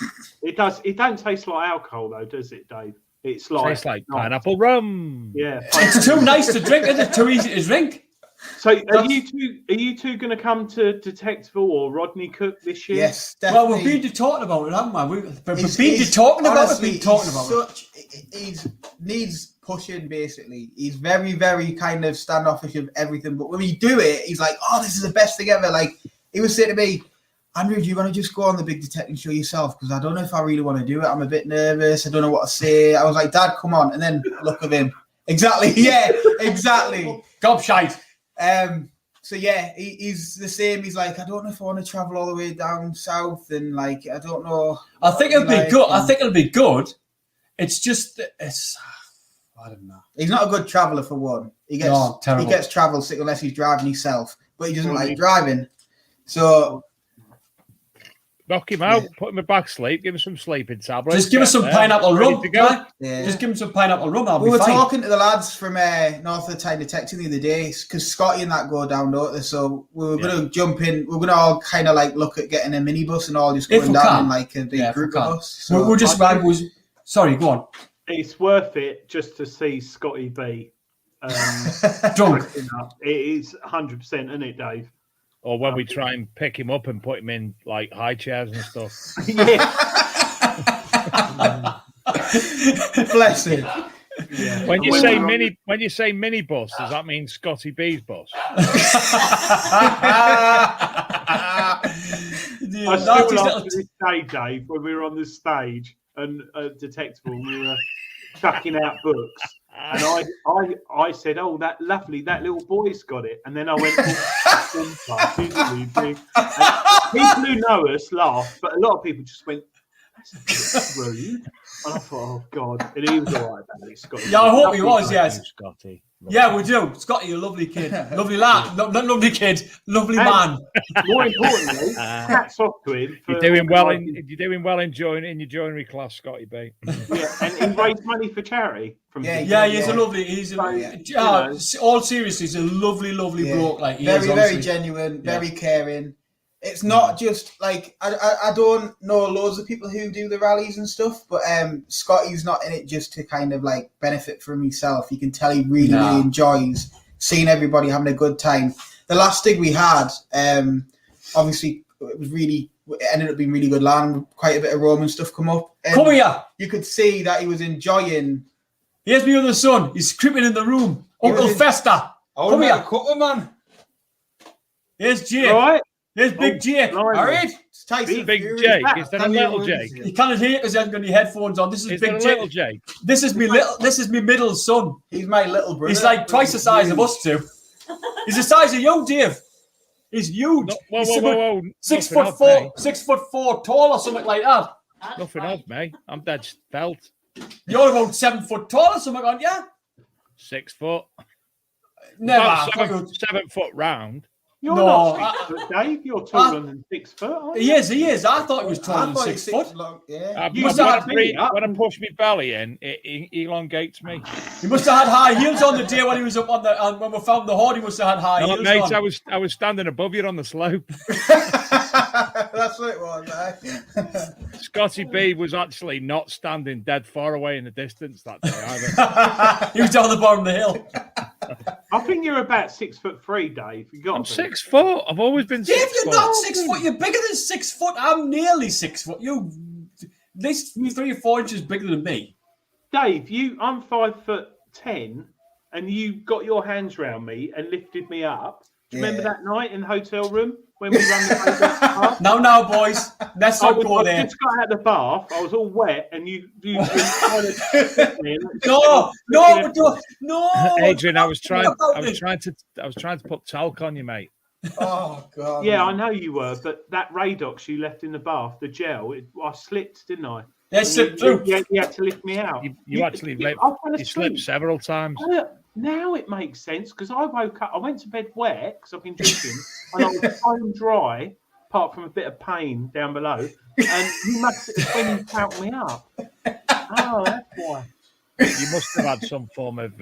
E: It does. It don't taste like alcohol though, does it, Dave? It's
D: tastes like pineapple rum.
E: Yeah,
F: it's too nice to drink. Is it too easy to drink?
E: So are you two going to come to Detectiveville or Rodney Cook this year?
G: Yes, definitely.
F: Well, we've been talking about it, haven't we? We've been talking about it.
G: He needs pushing, basically. He's very, very kind of standoffish of everything. But when we do it, he's like, oh, this is the best thing ever. Like, he was saying to me, Andrew, do you want to just go on the Big Detective Show yourself? Because I don't know if I really want to do it. I'm a bit nervous. I don't know what to say. I was like, Dad, come on. And then look at him. Exactly. Yeah, exactly.
F: Gobshite.
G: So yeah, he's the same. He's like, I don't know if I want to travel all the way down south, and I don't know.
F: I think it'll be good. I think it'll be good. It's just, I don't know.
G: He's not a good traveller for one. He gets travel sick unless he's driving himself, but he doesn't like driving. So
D: knock him out, put him in back sleep, give him some sleeping tablets.
F: Just give us some pineapple rum. Yeah. Just give him some pineapple rum.
G: We were talking to the lads from North of the Tyne Detective the other day because Scotty and that go down, don't they? So we were going to jump in. We're going to all kind of look at getting a minibus and all just going down in a big group of us. So
F: we'll just sorry, go on.
E: It's worth it just to see Scotty B
F: drunk.
E: It is 100%, isn't it, Dave?
D: Or when we try and pick him up and put him in high chairs and stuff.
E: Yeah.
G: Bless him.
E: Yeah.
D: When you say mini bus, does that mean Scotty B's bus?
E: I still laugh to this day, Dave, when we were on the stage and Detectiveville, and we were chucking out books. And I said, oh, that little boy's got it. And then I went, and people who know us laugh, but a lot of people just went, that's a bit rude. And I thought, oh, God. And he was all right about it, Scotty.
F: Yeah, I hope he was, yes.
D: Scotty.
F: Yeah, we do. Scotty, you lovely kid. Lovely lad. Not lovely kid. Lovely man.
E: More importantly, hats off to him.
D: You're doing well in your joinery class, Scotty B.
E: Yeah, and he raised money for charity.
F: He's a lovely. All seriously, he's a lovely bloke. Like
G: very genuine, very caring. It's not just like I don't know loads of people who do the rallies and stuff, but Scotty's not in it just to kind of like benefit from himself. You can tell he really enjoys seeing everybody having a good time. The last dig we had, obviously, it ended up being really good land. Quite a bit of Roman stuff come up.
F: Come here.
G: You could see that he was enjoying.
F: Here's my other son. He's creeping in the room. Uncle Festa. Come here.
I: Couple, man.
F: Here's Jake.
E: All right.
F: Here's Big Jake. All right.
D: Big Jake. Is that a little Jake?
F: You can't hear it because he hasn't got any headphones on. This is Big Jake.
D: Little Jake.
F: This is my middle son.
G: He's my little brother.
F: He's like twice the size of us two. He's the size of you, Dave. He's huge.
D: Whoa.
F: 6'4", 6'4" tall or something like that.
D: Nothing of me. I'm dead felt.
F: You're about 7 foot tall or something, aren't you?
D: 6 foot.
F: Never.
D: 7 foot round.
E: You're not 6 foot, Dave. You're taller than 6 foot, aren't you?
F: He is. I thought he was taller than 6 foot.
D: When I push my belly in, it elongates me.
F: He must have had high heels on the day when he was up on when we found the hoard. He must have had high heels
D: mate,
F: on.
D: I was standing above you on the slope.
G: That's what it was, eh?
D: Scotty B was actually not standing dead far away in the distance that day either.
F: He was down the bottom of the hill.
E: I think you're about 6'3", Dave.
D: I'm 6 foot. I've always been 6
F: Dave,
D: foot.
F: you're not 6 foot. You're bigger than 6 foot. I'm nearly 6 foot. You, at least 3 or 4 inches bigger than me.
E: Dave, I'm 5'10", and you got your hands around me and lifted me up. Do you remember that night in the hotel room when we ran the bath?
F: No, boys. Let's not go there.
E: I just got out of the bath. I was all wet, and you kind of me.
F: No.
D: Adrian, I was trying to put talc on you, mate.
G: Oh God.
E: Yeah, I know you were, but that Radox you left in the bath, the gel, I slipped, didn't I?
F: Yeah, slipped through.
E: You had to lift me out.
D: You slipped several times.
E: Now it makes sense because I woke up. I went to bed wet because I've been drinking, and I was home dry, apart from a bit of pain down below. And you must when you count me up. Oh, that's why.
D: You must have had some form of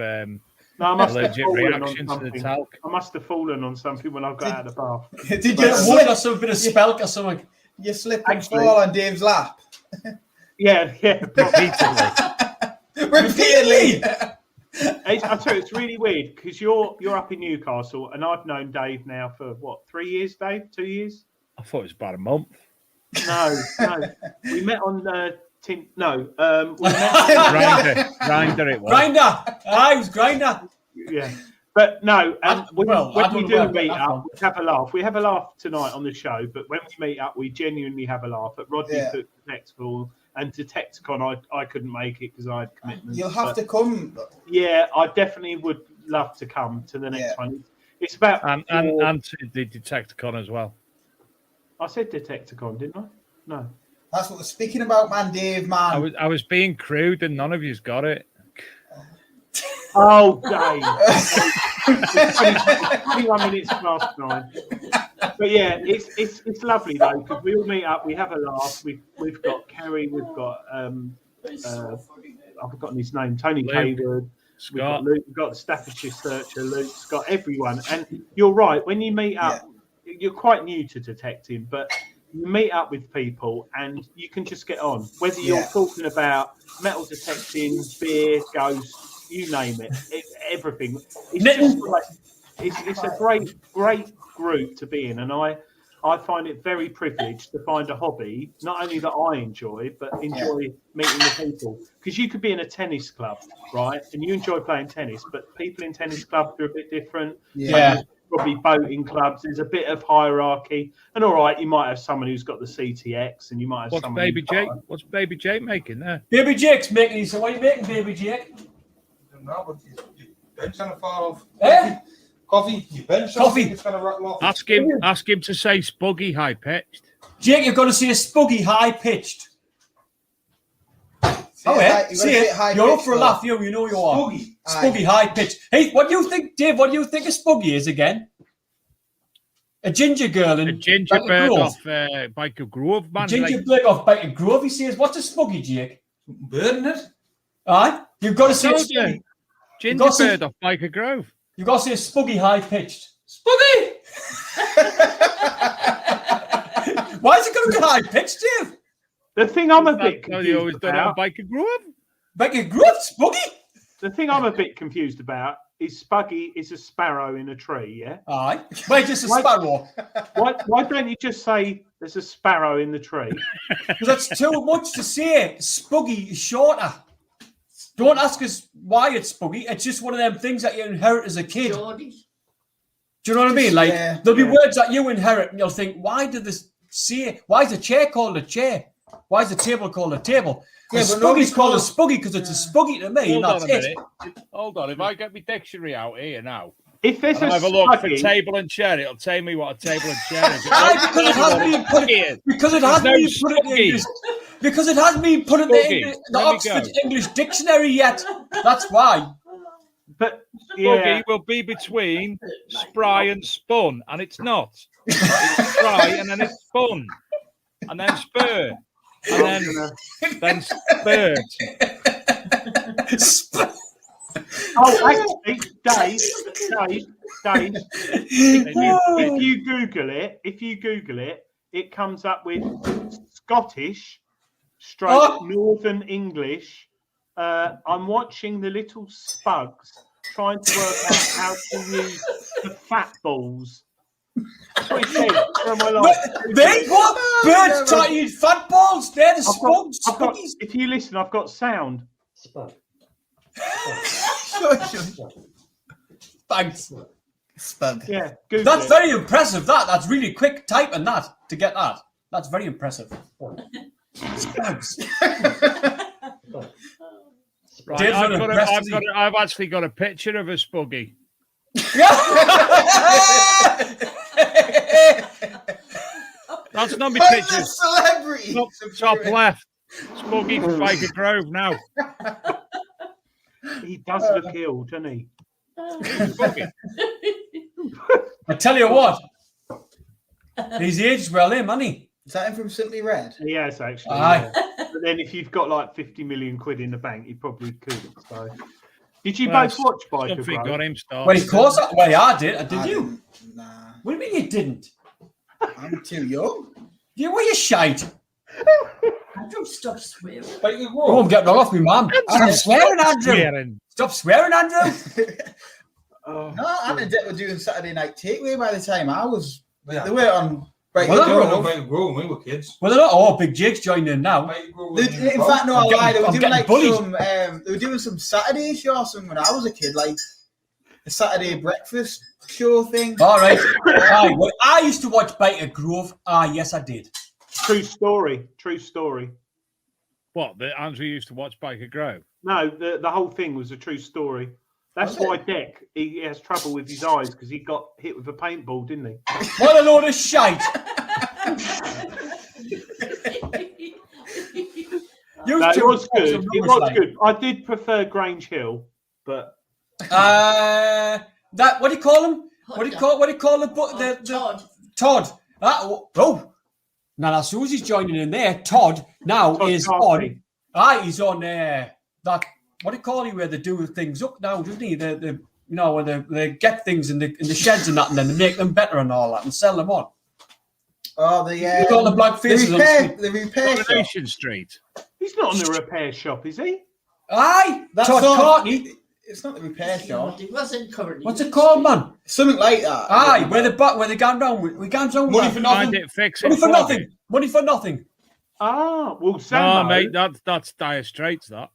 D: allergic reaction to the talc.
E: I must have fallen on something when I got out of the bath.
G: Did you slip
F: or some bit of spelk or something?
G: You slip and fall on Dave's lap.
E: Yeah.
G: Repeatedly.
E: I tell you, it's really weird because you're up in Newcastle, and I've known Dave now for what, 3 years, Dave? 2 years?
D: I thought it was about a month.
E: No. We met on we met
D: Grinder it was.
F: Grinder. I was Grinder.
E: Yeah. But no, and when we do meet up, we have a laugh. We have a laugh tonight on the show, but when we meet up, we genuinely have a laugh. At Rodney Cook Detectable and Detecticon, I couldn't make it because I had commitments.
G: You'll have to come.
E: Yeah, I definitely would love to come to the next one. It's about
D: and to the Detecticon as well.
E: I said Detecticon, didn't I? No.
G: That's what we're speaking about, man, Dave, man.
D: I was being crude and none of you's got it.
E: Oh, Dave. 21 minutes past 9. But yeah, it's lovely though because we all meet up, we have a laugh. We've got Kerry, we've got I've forgotten his name, Tony Hayward,
D: Scott,
E: we've got Luke, we've got the Staffordshire Searcher, Luke, Scott, everyone. And you're right, when you meet up, you're quite new to detecting, but you meet up with people and you can just get on. Whether you're talking about metal detecting, beer, ghosts, you name it, everything. It's just like, it's a great group to be in, and I find it very privileged to find a hobby not only that I enjoy, but enjoy meeting the people. Because you could be in a tennis club, right, and you enjoy playing tennis, but people in tennis clubs are a bit different.
F: Yeah.
E: Probably boating clubs. There's a bit of hierarchy, and all right, you might have someone who's got the CTX, and you might have someone.
D: What's Baby Jake making there?
F: Baby Jake's making. He said, "What are you making, Baby Jake?"
I: No, but you bench on a far off.
F: Coffee.
I: You bench
F: coffee.
I: It's gonna rattle off.
D: Ask him to say spuggy high pitched.
F: Jake, you're going to see a spuggy high pitched. See it. You're up for a laugh, you know you are.
G: Spuggy.
F: Spuggy high pitch. Hey, what do you think, Dave? What do you think a Spuggy is again? A ginger girl in
D: A ginger
F: Biker
D: bird
F: Grove.
D: off Biker Grove, man.
F: Ginger bird off Biker Grove. He says, "What's a Spuggy, Jake?"
I: Bird in it?
F: Aye, you've got to say
D: Told you.
F: Spuggy.
D: Ginger
F: got some-
D: bird off Biker Grove.
F: You've got to say Spuggy high pitched.
I: Spuggy!
F: Why is it going to be high pitched, Dave?
E: The thing I'm a bit
D: That's how you always
E: confused
D: done it on
E: about.
D: Biker Grove.
F: Biker Grove, Spuggy.
E: The thing I'm a bit confused about is Spuggy is a sparrow in a tree. Yeah.
F: Aye, wait, just a
E: Why-
F: sparrow.
E: Why don't you just say there's a sparrow in the tree?
F: Because that's too much to say. Spuggy is shorter. Don't ask us why it's Spuggy. It's just one of them things that you inherit as a kid.
H: Geordie.
F: Do you know what I mean? Like,
G: Yeah.
F: there'll be words that you inherit and you'll think, why did this say? Why is the chair called a chair? Why is the table called a table?
G: Yeah,
F: Yeah,
G: but nobody
F: Spuggy's called a
G: calls-
F: Spuggy because it's a Spuggy to me.
D: Hold
F: And
D: on a
F: that's
D: minute.
F: it.
D: Hold on. If I get my dictionary out here now,
E: If there's
D: and
E: a
D: have a look for
E: Spuggy,
D: table and chair, it'll tell me what a table and chair is.
F: Aye, because it has been put
D: Spuggy.
F: because it
D: There's
F: has
D: no
F: been put in the
D: Spuggy.
F: English, because it has been put in the,
D: Spuggy.
F: English, the
D: Let me
F: Oxford
D: go.
F: English Dictionary yet. That's why.
E: but
D: Spuggy
E: yeah,
D: will be between spry and spun, and it's not. It's spry and then it's spun, and then spur, and then spurt.
E: oh, actually, Dave, if you Google it, it comes up with Scottish, stroke Northern English. I'm watching the little spugs trying to work out how to use the fat balls. That's what he said. For my life.
F: They what? Birds try to eat fat balls. They're the spugs.
E: I've got,
F: Spuggies.
E: if you listen, I've got sound.
C: Spud.
F: Thanks.
G: Spug.
E: Yeah, Google
F: That's
E: it.
F: very impressive. That's really quick typing that to get that. That's very impressive. Spugs.
D: Right,
F: Dave's
D: I've,
F: an
D: got a,
F: impressed,
D: I've,
F: isn't
D: got
F: he?
D: a, I've actually got a picture of a Spuggy. That's not my picture.
G: Famous celebrity.
D: Top left. Spuggy from Biker Grove now.
E: He does look ill, doesn't he?
D: Spuggy.
F: I tell you what, he's aged well, hasn't he?
G: Is that him from Simply Red?
E: He has actually.
F: Aye.
E: yeah. But then if you've got like 50 million quid in the bank, you probably could. So, did you
D: Well,
E: both watch Biker
D: Something got
E: Grove?
D: him started.
F: Well, of course, I did. Did
G: I
F: you?
G: didn't. Nah,
F: What do you mean you didn't?
G: I'm too young.
F: You were you shite.
H: Andrew, stop swearing.
F: Oh, I'm getting off me, man. Stop swearing, Andrew.
D: Swearing.
F: Stop swearing, Andrew.
E: Oh,
G: No, Anna and Dick were doing Saturday Night Takeaway by the time I was.
I: Yeah.
G: They were on. Right,
F: Well,
I: They
F: I
I: were
F: don't
I: on
F: know.
I: Biker Grove when we were kids.
F: Well, they're not. Oh, Big Jake's joining in now.
I: Biker Grove
G: They,
I: was
G: in fact, no, I
F: I'm getting-
G: lied. They were
F: I'm
G: doing
F: getting
G: like
F: bullied.
G: some. They were doing some Saturday show or something when I was a kid, like a Saturday breakfast show thing.
F: All right. Aye, well, I used to watch Biker Grove. Ah, yes, I did.
E: true story. True story.
D: What? That Andrew used to watch Biker Grove?
E: No, the whole thing was a true story. That's
G: Was it?
E: why Deck he has trouble with his eyes because he got hit with a paintball, didn't he?
F: What a load of shite. You
E: No, it
F: two
E: was
F: are
E: good.
F: some
E: It
F: rubbish,
E: was
F: like.
E: good. I did prefer Grange Hill, but
F: That what do you call him? What do you call the
H: Todd.
F: Todd? Oh, now Susie's joining in there. Todd now
E: Todd
F: is
E: Carthy.
F: on. He's on that. What do you call him? Where they do things up now, doesn't he? The where they get things in the sheds and that, and then they make them better and all that, and sell them on.
G: Oh, the
F: With all the black faces on the street.
G: the repair shop.
D: Coronation Street.
E: he's not on the repair shop, is he?
F: Aye,
G: That's
F: Todd
G: not-
F: Courtney.
G: It's not the repair shop.
H: He wasn't currently.
F: What's it called, man?
G: Something like that.
F: Aye, where they gone down. We gone down.
G: Money for
D: Find
G: nothing.
D: it, fix it.
F: Money for
D: flog
F: nothing.
D: it.
F: Money for nothing.
E: Ah, well,
D: No,
E: Zamo,
D: mate, that's Dire Straits, that.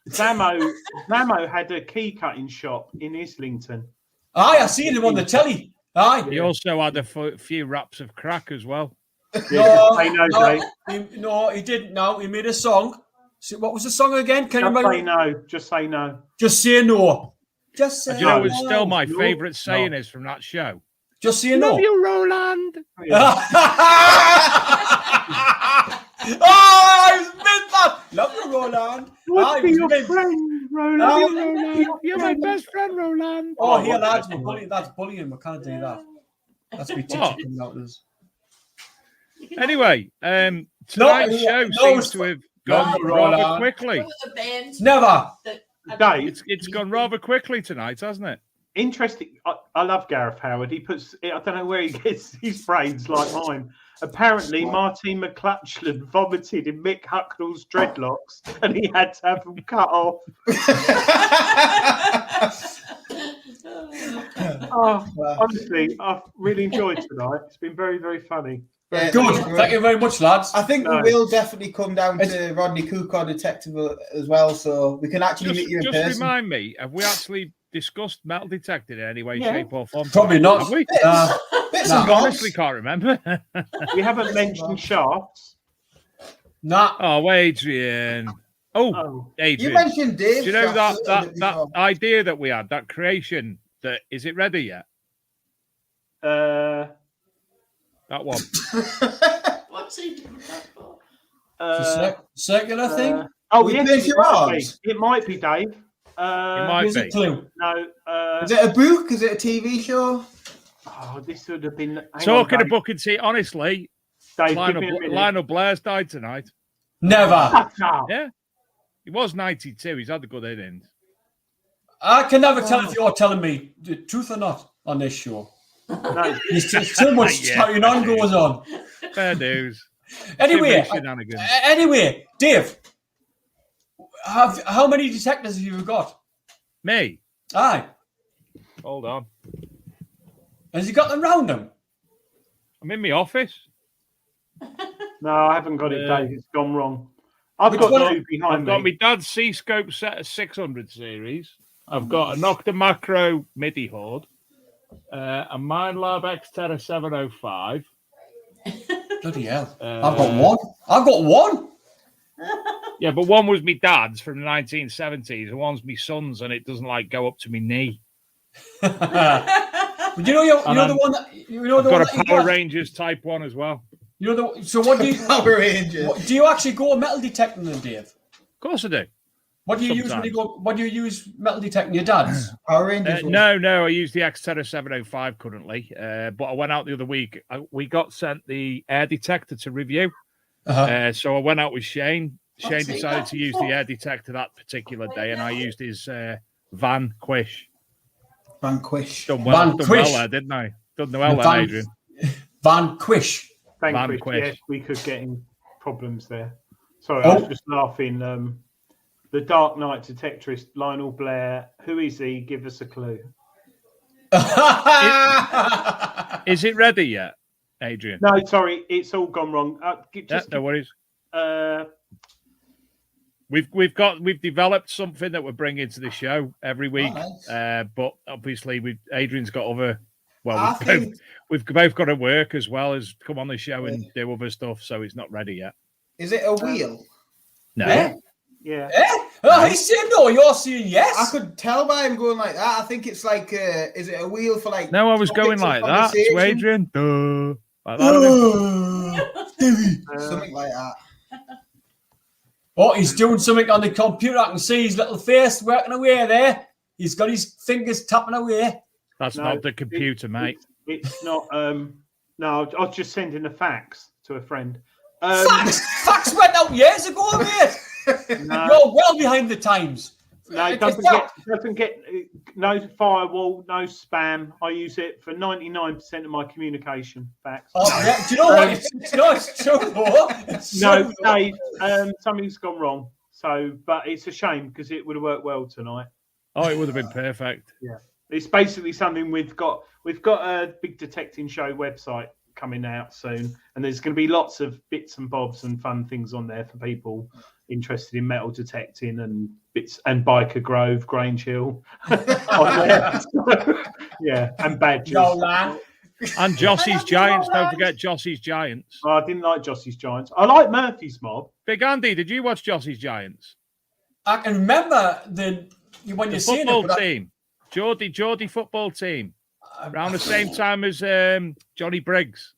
E: Zamo had a key cutting shop in Islington.
F: Aye, I seen him on the telly. Aye.
D: He also had a few wraps of crack as well.
E: Yeah, say no, Dave.
F: He didn't. No, he made a song. So what was the song again? Can you
E: Just
F: remember?
E: say no. Just say no.
F: Just say no. Just say
D: And you know,
F: no.
D: it's still my
E: No.
D: favourite saying is from that show.
F: Just say no.
D: Love you, Roland.
F: Oh, I was mid that. Love you, Roland.
E: Would
F: I
E: be
F: was
E: your
F: mid.
E: friend,
D: Roland, you're my best friend, Roland.
F: Oh, here, lads, we're bullying. That's bullying. We can't do that. That's me teaching coming out of this.
D: Anyway, tonight's show seems to have gone rather quickly.
F: Never.
E: Dave,
D: It's gone rather quickly tonight, hasn't it?
E: interesting. I love Gareth Howard. He puts. I don't know where he gets his brains like mine. Apparently, Martin McClutchland vomited in Mick Hucknall's dreadlocks, and he had to have them cut off. Honestly, I've really enjoyed tonight. It's been very, very funny.
G: Yeah,
F: Good. Thank you very much, lads.
G: I think we will definitely come down to Rodney Cook or Detective as well, so we can actually meet you in person.
D: Just remind me, have we actually discussed metal detector in any way, shape, or form?
F: Probably not.
D: Have we?
G: Bits
D: I
G: and bobs.
D: honestly can't remember.
E: We haven't mentioned shafts.
F: Nah.
D: Oh, Adrian. Oh, Adrian.
G: You mentioned Dave.
D: Do you know that idea that we had, that creation, that is it ready yet? That one.
H: What's he doing that for?
F: Circular thing?
E: Oh, yes,
G: arms.
E: it might be, Dave.
D: It might
F: Here's
D: be.
F: a clue.
E: No.
G: Is it a book? Is it a TV show?
E: Oh, this would have been.
D: Talking of book and tea, honestly,
E: Dave,
D: Lionel Blair's died tonight.
F: Never.
D: Yeah. He was 92. He's had a good innings.
F: I can never tell if you're telling me the truth or not on this show.
E: No.
F: There's too much carrying on goes on.
D: Fair news.
F: Anyway,
D: Shenanigans.
F: Dave, how many detectives have you got?
D: Me?
F: Aye.
D: Hold on.
F: Has he got them round him?
D: I'm in my office.
E: No, I haven't got it, Dave. It's gone wrong. I've got two behind
D: I've got
E: me.
D: my dad's C-scope set of 600 series. I've got a Nocta Macro MIDI Horde. A Minelab Xterra 705.
F: Bloody hell. I've got one.
D: Yeah, but one was my dad's from the 1970s, and one's my son's, and it doesn't like go up to my knee.
F: But you know the one that
D: I've got a Power Rangers Type 1 as well.
F: You know so what do you
G: Power Rangers.
F: do you actually go metal detecting then, Dave?
D: Of course I do.
F: What do you use when you go? What do you use metal detecting your dad's?
G: Power Rangers.
D: No, I use the Xterra 705 currently. But I went out the other week. We got sent the air detector to review. So I went out with Shane. Shane decided to use the air detector that particular day, and I used his Van Quish.
G: Vanquish.
D: Done well there, didn't I? Done well there, Adrian.
F: Vanquish.
E: Vanquish. Yes, we could get in problems there. Sorry, I was just laughing. The Dark Knight detectorist, Lionel Blair. Who is he? Give us a clue.
D: Is it ready yet, Adrian?
E: No, sorry, it's all gone wrong.
D: No worries. We've developed something that we're bringing to the show every week, but obviously Adrian's got other. Well, we've both got to work as well as come on the show and do other stuff, so it's not ready yet.
G: Is it a wheel?
D: No.
E: Yeah.
F: He's saying no. You're saying yes.
G: I could tell by him going like that. I think it's like, is it a wheel for like?
D: No, I was going like that. So Adrian, like that.
G: Something like that.
F: Oh, he's doing something on the computer. I can see his little face working away there. He's got his fingers tapping away.
D: That's not the computer, mate.
E: It's not. No, I was just sending a fax to a friend.
F: Fax went out years ago, mate.
E: No.
F: You're well behind the times.
E: No, it doesn't get no firewall, no spam. I use it for 99% of my communication. Fax.
F: Oh, yeah. Do you know what? It's true.
E: No, Dave, something's gone wrong. So, but it's a shame because it would have worked well tonight.
D: Oh, it would have been perfect.
E: Yeah, it's basically something we've got a big detecting show website coming out soon, and there's going to be lots of bits and bobs and fun things on there for people interested in metal detecting and bits and Biker Grove, Grange Hill. Yeah, and badges.
D: And Jossie's Giants. Don't forget Jossie's Giants.
E: Oh, I didn't like Jossie's Giants. I like Murphy's Mob.
D: Big Andy, did you watch Jossie's Giants?
F: I can remember when you're saying
D: football team. Geordie football team. Around the same time as Johnny Briggs.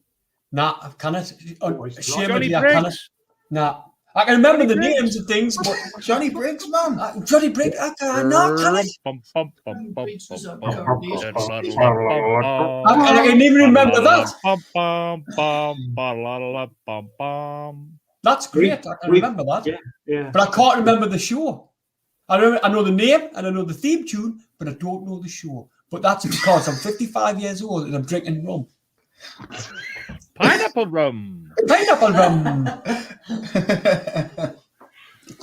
F: Nah, I cannot.
D: Johnny Briggs.
F: Nah, I can remember the names of things, but
G: Johnny Briggs, man.
F: Johnny Briggs, I cannot, can I? I can even remember that. That's great. I can remember that.
E: Yeah.
F: But I can't remember the show. I know the name and I know the theme tune, but I don't know the show. But that's because I'm 55 years old and I'm drinking rum.
D: Pineapple rum.
F: Pineapple rum.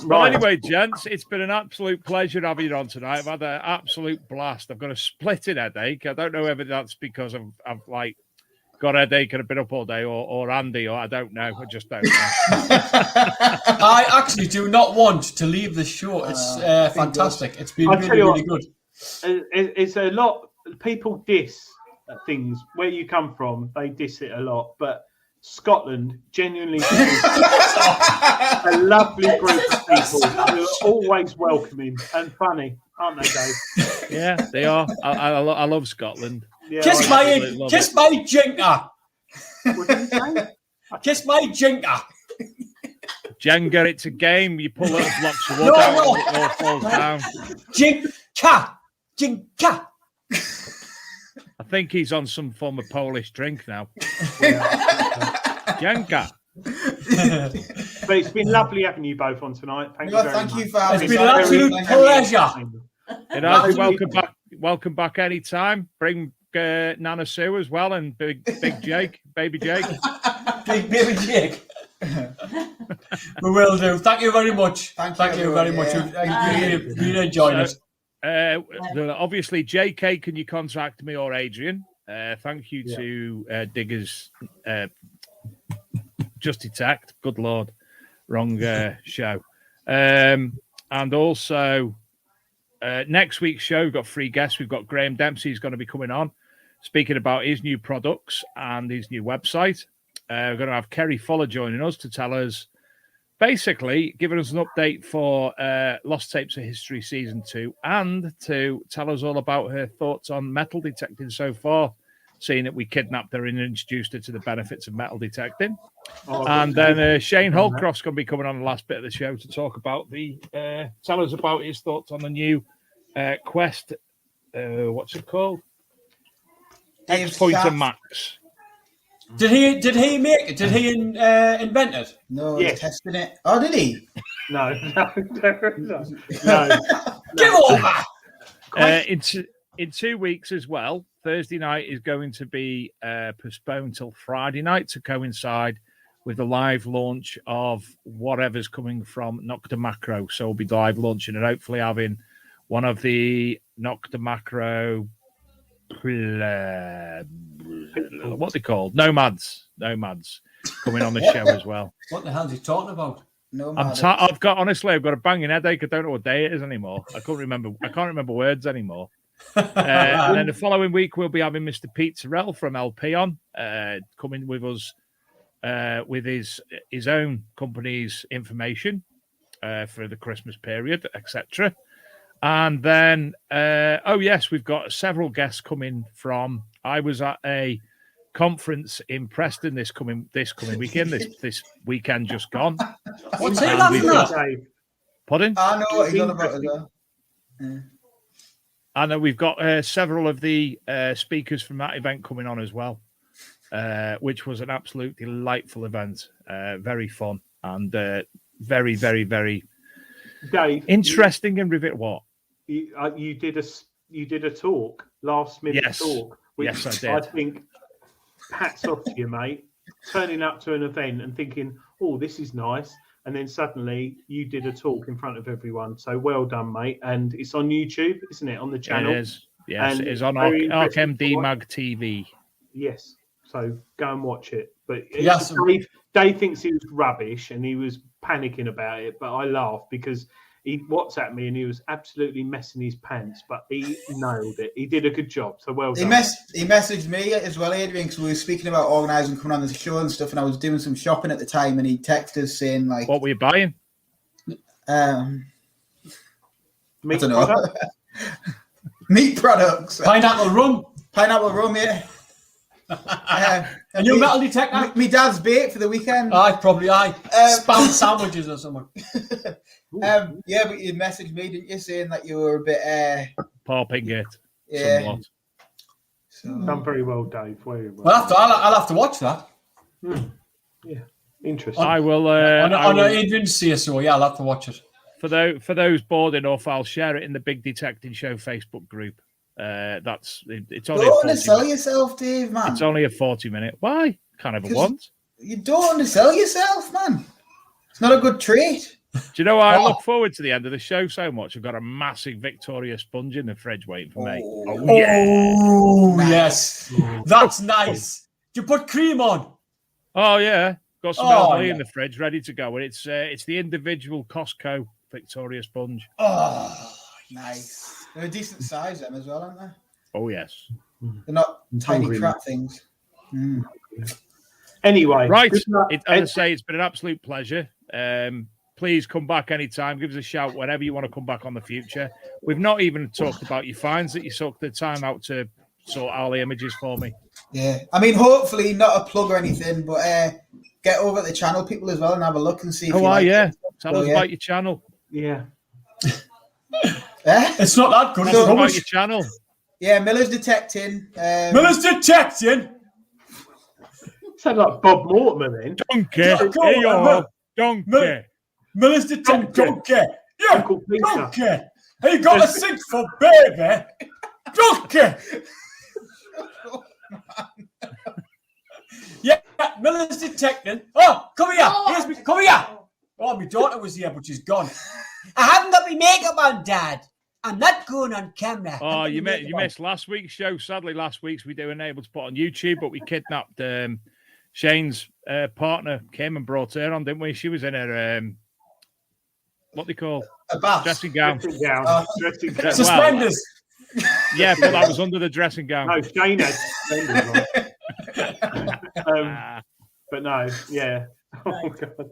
D: Well, anyway, gents, it's been an absolute pleasure having you on tonight. I've had an absolute blast. I've got a splitting headache. I don't know whether that's because I've like got a headache and I've been up all day, or Andy, or I don't know. I just don't know.
F: I actually do not want to leave the show. It's fantastic. It's been really good.
E: It's a lot. People diss things where you come from. They diss it a lot, but Scotland genuinely is a lovely group of people who are always welcoming and funny, aren't they, Dave?
D: Yeah, they are. I love Scotland.
E: Yeah,
F: kiss my jinker.
E: What did you say?
F: Kiss my jinker.
D: Jenga, it's a game. You pull little blocks of wood out and it all falls down.
F: Jinka.
D: I think he's on some form of Polish drink now. Jenga.
E: But it's been lovely having you both on tonight. Thank you very much.
G: You for having
F: me. It's been an absolute pleasure.
D: Welcome back anytime. Bring Nana Sue as well, and Big Jake, Baby Jake.
F: Big Baby Jake. We will do. Thank you very much. Thank you very much. I really enjoyed it.
D: Obviously, JK, can you contact me or Adrian? Thank you to Diggers Just Detect. Good Lord. Wrong show. And also, next week's show, we've got 3 guests. We've got Graham Dempsey, who's going to be coming on, speaking about his new products and his new website. We're going to have Kerry Fuller joining us to tell us, basically, giving us an update for Lost Tapes of History Season 2 and to tell us all about her thoughts on metal detecting so far, seeing that we kidnapped her and introduced her to the benefits of metal detecting. And then Shane Holcroft's going to be coming on the last bit of the show to talk about tell us about his thoughts on the new Quest, what's it called? X-Pointer Max.
F: Did he make it? Did he invent it?
G: No, he's testing it. Oh, did he?
E: No.
F: Give over!
D: In 2 weeks as well, Thursday night is going to be postponed till Friday night to coincide with the live launch of whatever's coming from Nocta Macro. So we'll be live launching and hopefully having one of the Nocta Macro, what's it called? Nomads coming on the show as well.
F: What the hell is he talking about?
D: I've got a banging headache. I don't know what day it is anymore. I can't remember words anymore. And then the following week we'll be having Mr. Pete Terrell from LP on coming with us with his own company's information for the Christmas period, etc. And then we've got several guests coming from. I was at a conference in Preston this coming weekend. This weekend just gone.
F: What's he laughing at?
D: Pardon?
G: I know what he's on about as well. Yeah.
D: And we've got several of the speakers from that event coming on as well, which was an absolute delightful event. Very fun and very, very, very
E: Dave,
D: interesting and revealing. What?
E: You did a talk, last minute talk. Which
D: yes, I did.
E: I think hats off to you, mate. Turning up to an event and thinking, "Oh, this is nice," and then suddenly you did a talk in front of everyone. So well done, mate. And it's on YouTube, isn't it? On the channel.
D: It is. Yes,
E: and
D: it is on ArcMD Mag TV.
E: Yes. So go and watch it. But
F: yes,
E: Dave thinks he was rubbish and he was panicking about it, but I laughed because he WhatsApped me and he was absolutely messing his pants, but he nailed it. He did a good job. So well done.
G: He messaged me as well, Adrian, because we were speaking about organising coming on the show and stuff, and I was doing some shopping at the time, and he texted us saying like,
D: "What were you buying?"
G: I don't know. Meat products.
F: Pineapple rum,
G: yeah.
F: A new metal detector?
G: Me dad's bait for the weekend.
F: Probably spam sandwiches or something.
G: Yeah, but you messaged me, didn't you, saying that you were a bit
D: Paul Pingate.
G: yeah.
D: Somewhat.
G: So,
E: Done very well, Dave. Very well.
F: Well, I'll have to watch that.
E: Yeah, interesting.
D: I will.
F: I know Adrian say so. Yeah, I'll have to watch it.
D: For those bored enough, I'll share it in the Big Detecting Show Facebook group. It's only.
G: don't want to sell yourself, Dave, man.
D: It's only a 40-minute. Why? Can't have a want.
G: You don't want to sell yourself, man. It's not a good trait.
D: Do you know why I look forward to the end of the show so much? I've got a massive Victoria sponge in the fridge waiting for me.
F: Yes. That's nice. Do you put cream on?
D: Oh yeah, got some LV in the fridge ready to go, and it's the individual Costco Victoria sponge.
G: Oh, nice. They're a decent size, them as well, aren't they?
D: Oh yes.
G: They're not tiny crap things.
E: Anyway,
D: right. As I say, it's been an absolute pleasure. Please come back anytime. Give us a shout whenever you want to come back on the future. We've not even talked about your fines that you took the time out to sort all the images for me.
G: Yeah. I mean, hopefully not a plug or anything, but get over at the channel, people, as well, and have a look and see if you like it.
D: Tell us about your channel.
E: Yeah.
F: It's not that good.
D: Tell us about your channel.
G: Yeah, Miller's Detecting.
F: Miller's Detecting?
E: Sound like Bob Mortimer then.
D: Donkey. Here you are. Donkey.
F: Miller's Detecting. Donkey. Yeah,
E: Uncle Peter.
F: Donkey. Hey, you got a sing for baby. Donkey. Yeah, Miller's Detecting. Oh, come here. Come here. Oh, my daughter was here, but she's gone.
H: I haven't got my makeup on, Dad. I'm not going on camera.
D: Oh, you missed last week's show. Sadly, last week's we weren't able to put on YouTube, but we kidnapped Shane's partner, came and brought her on, didn't we? She was in her what they call
G: a bath
D: dressing gown.
E: Dressing gown.
F: Suspenders.
D: Yeah, but that was under the dressing gown.
E: No, Shane had suspenders on. But no, yeah. Oh God.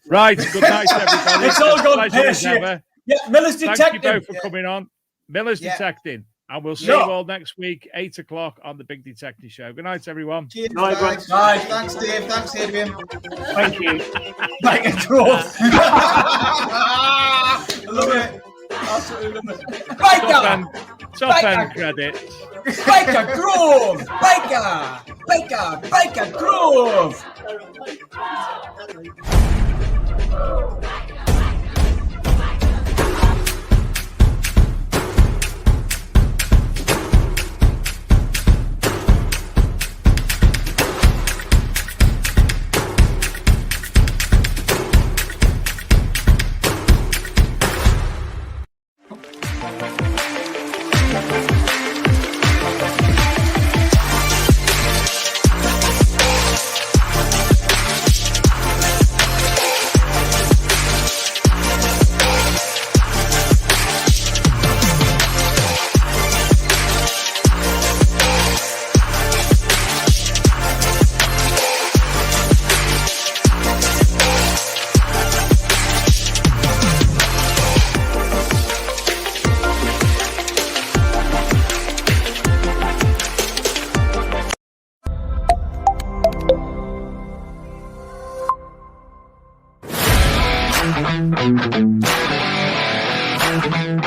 D: Right, good night, everybody.
F: It's all gone pear-shaped. Yeah, Miller's Detecting.
D: Thank you both for coming on. Miller's Detecting. And we'll see you all next week, 8 o'clock on the Big Detecting Show. Good night, everyone.
G: Cheers,
E: night,
G: guys.
F: Bye.
G: Thanks, Dave. Thanks, Adrian.
E: Thank you.
F: Like a growth.
G: I love it.
F: Absolutely love it.
D: Top end credit.
H: Biker Groove! Biker Groove!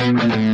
J: Thank you.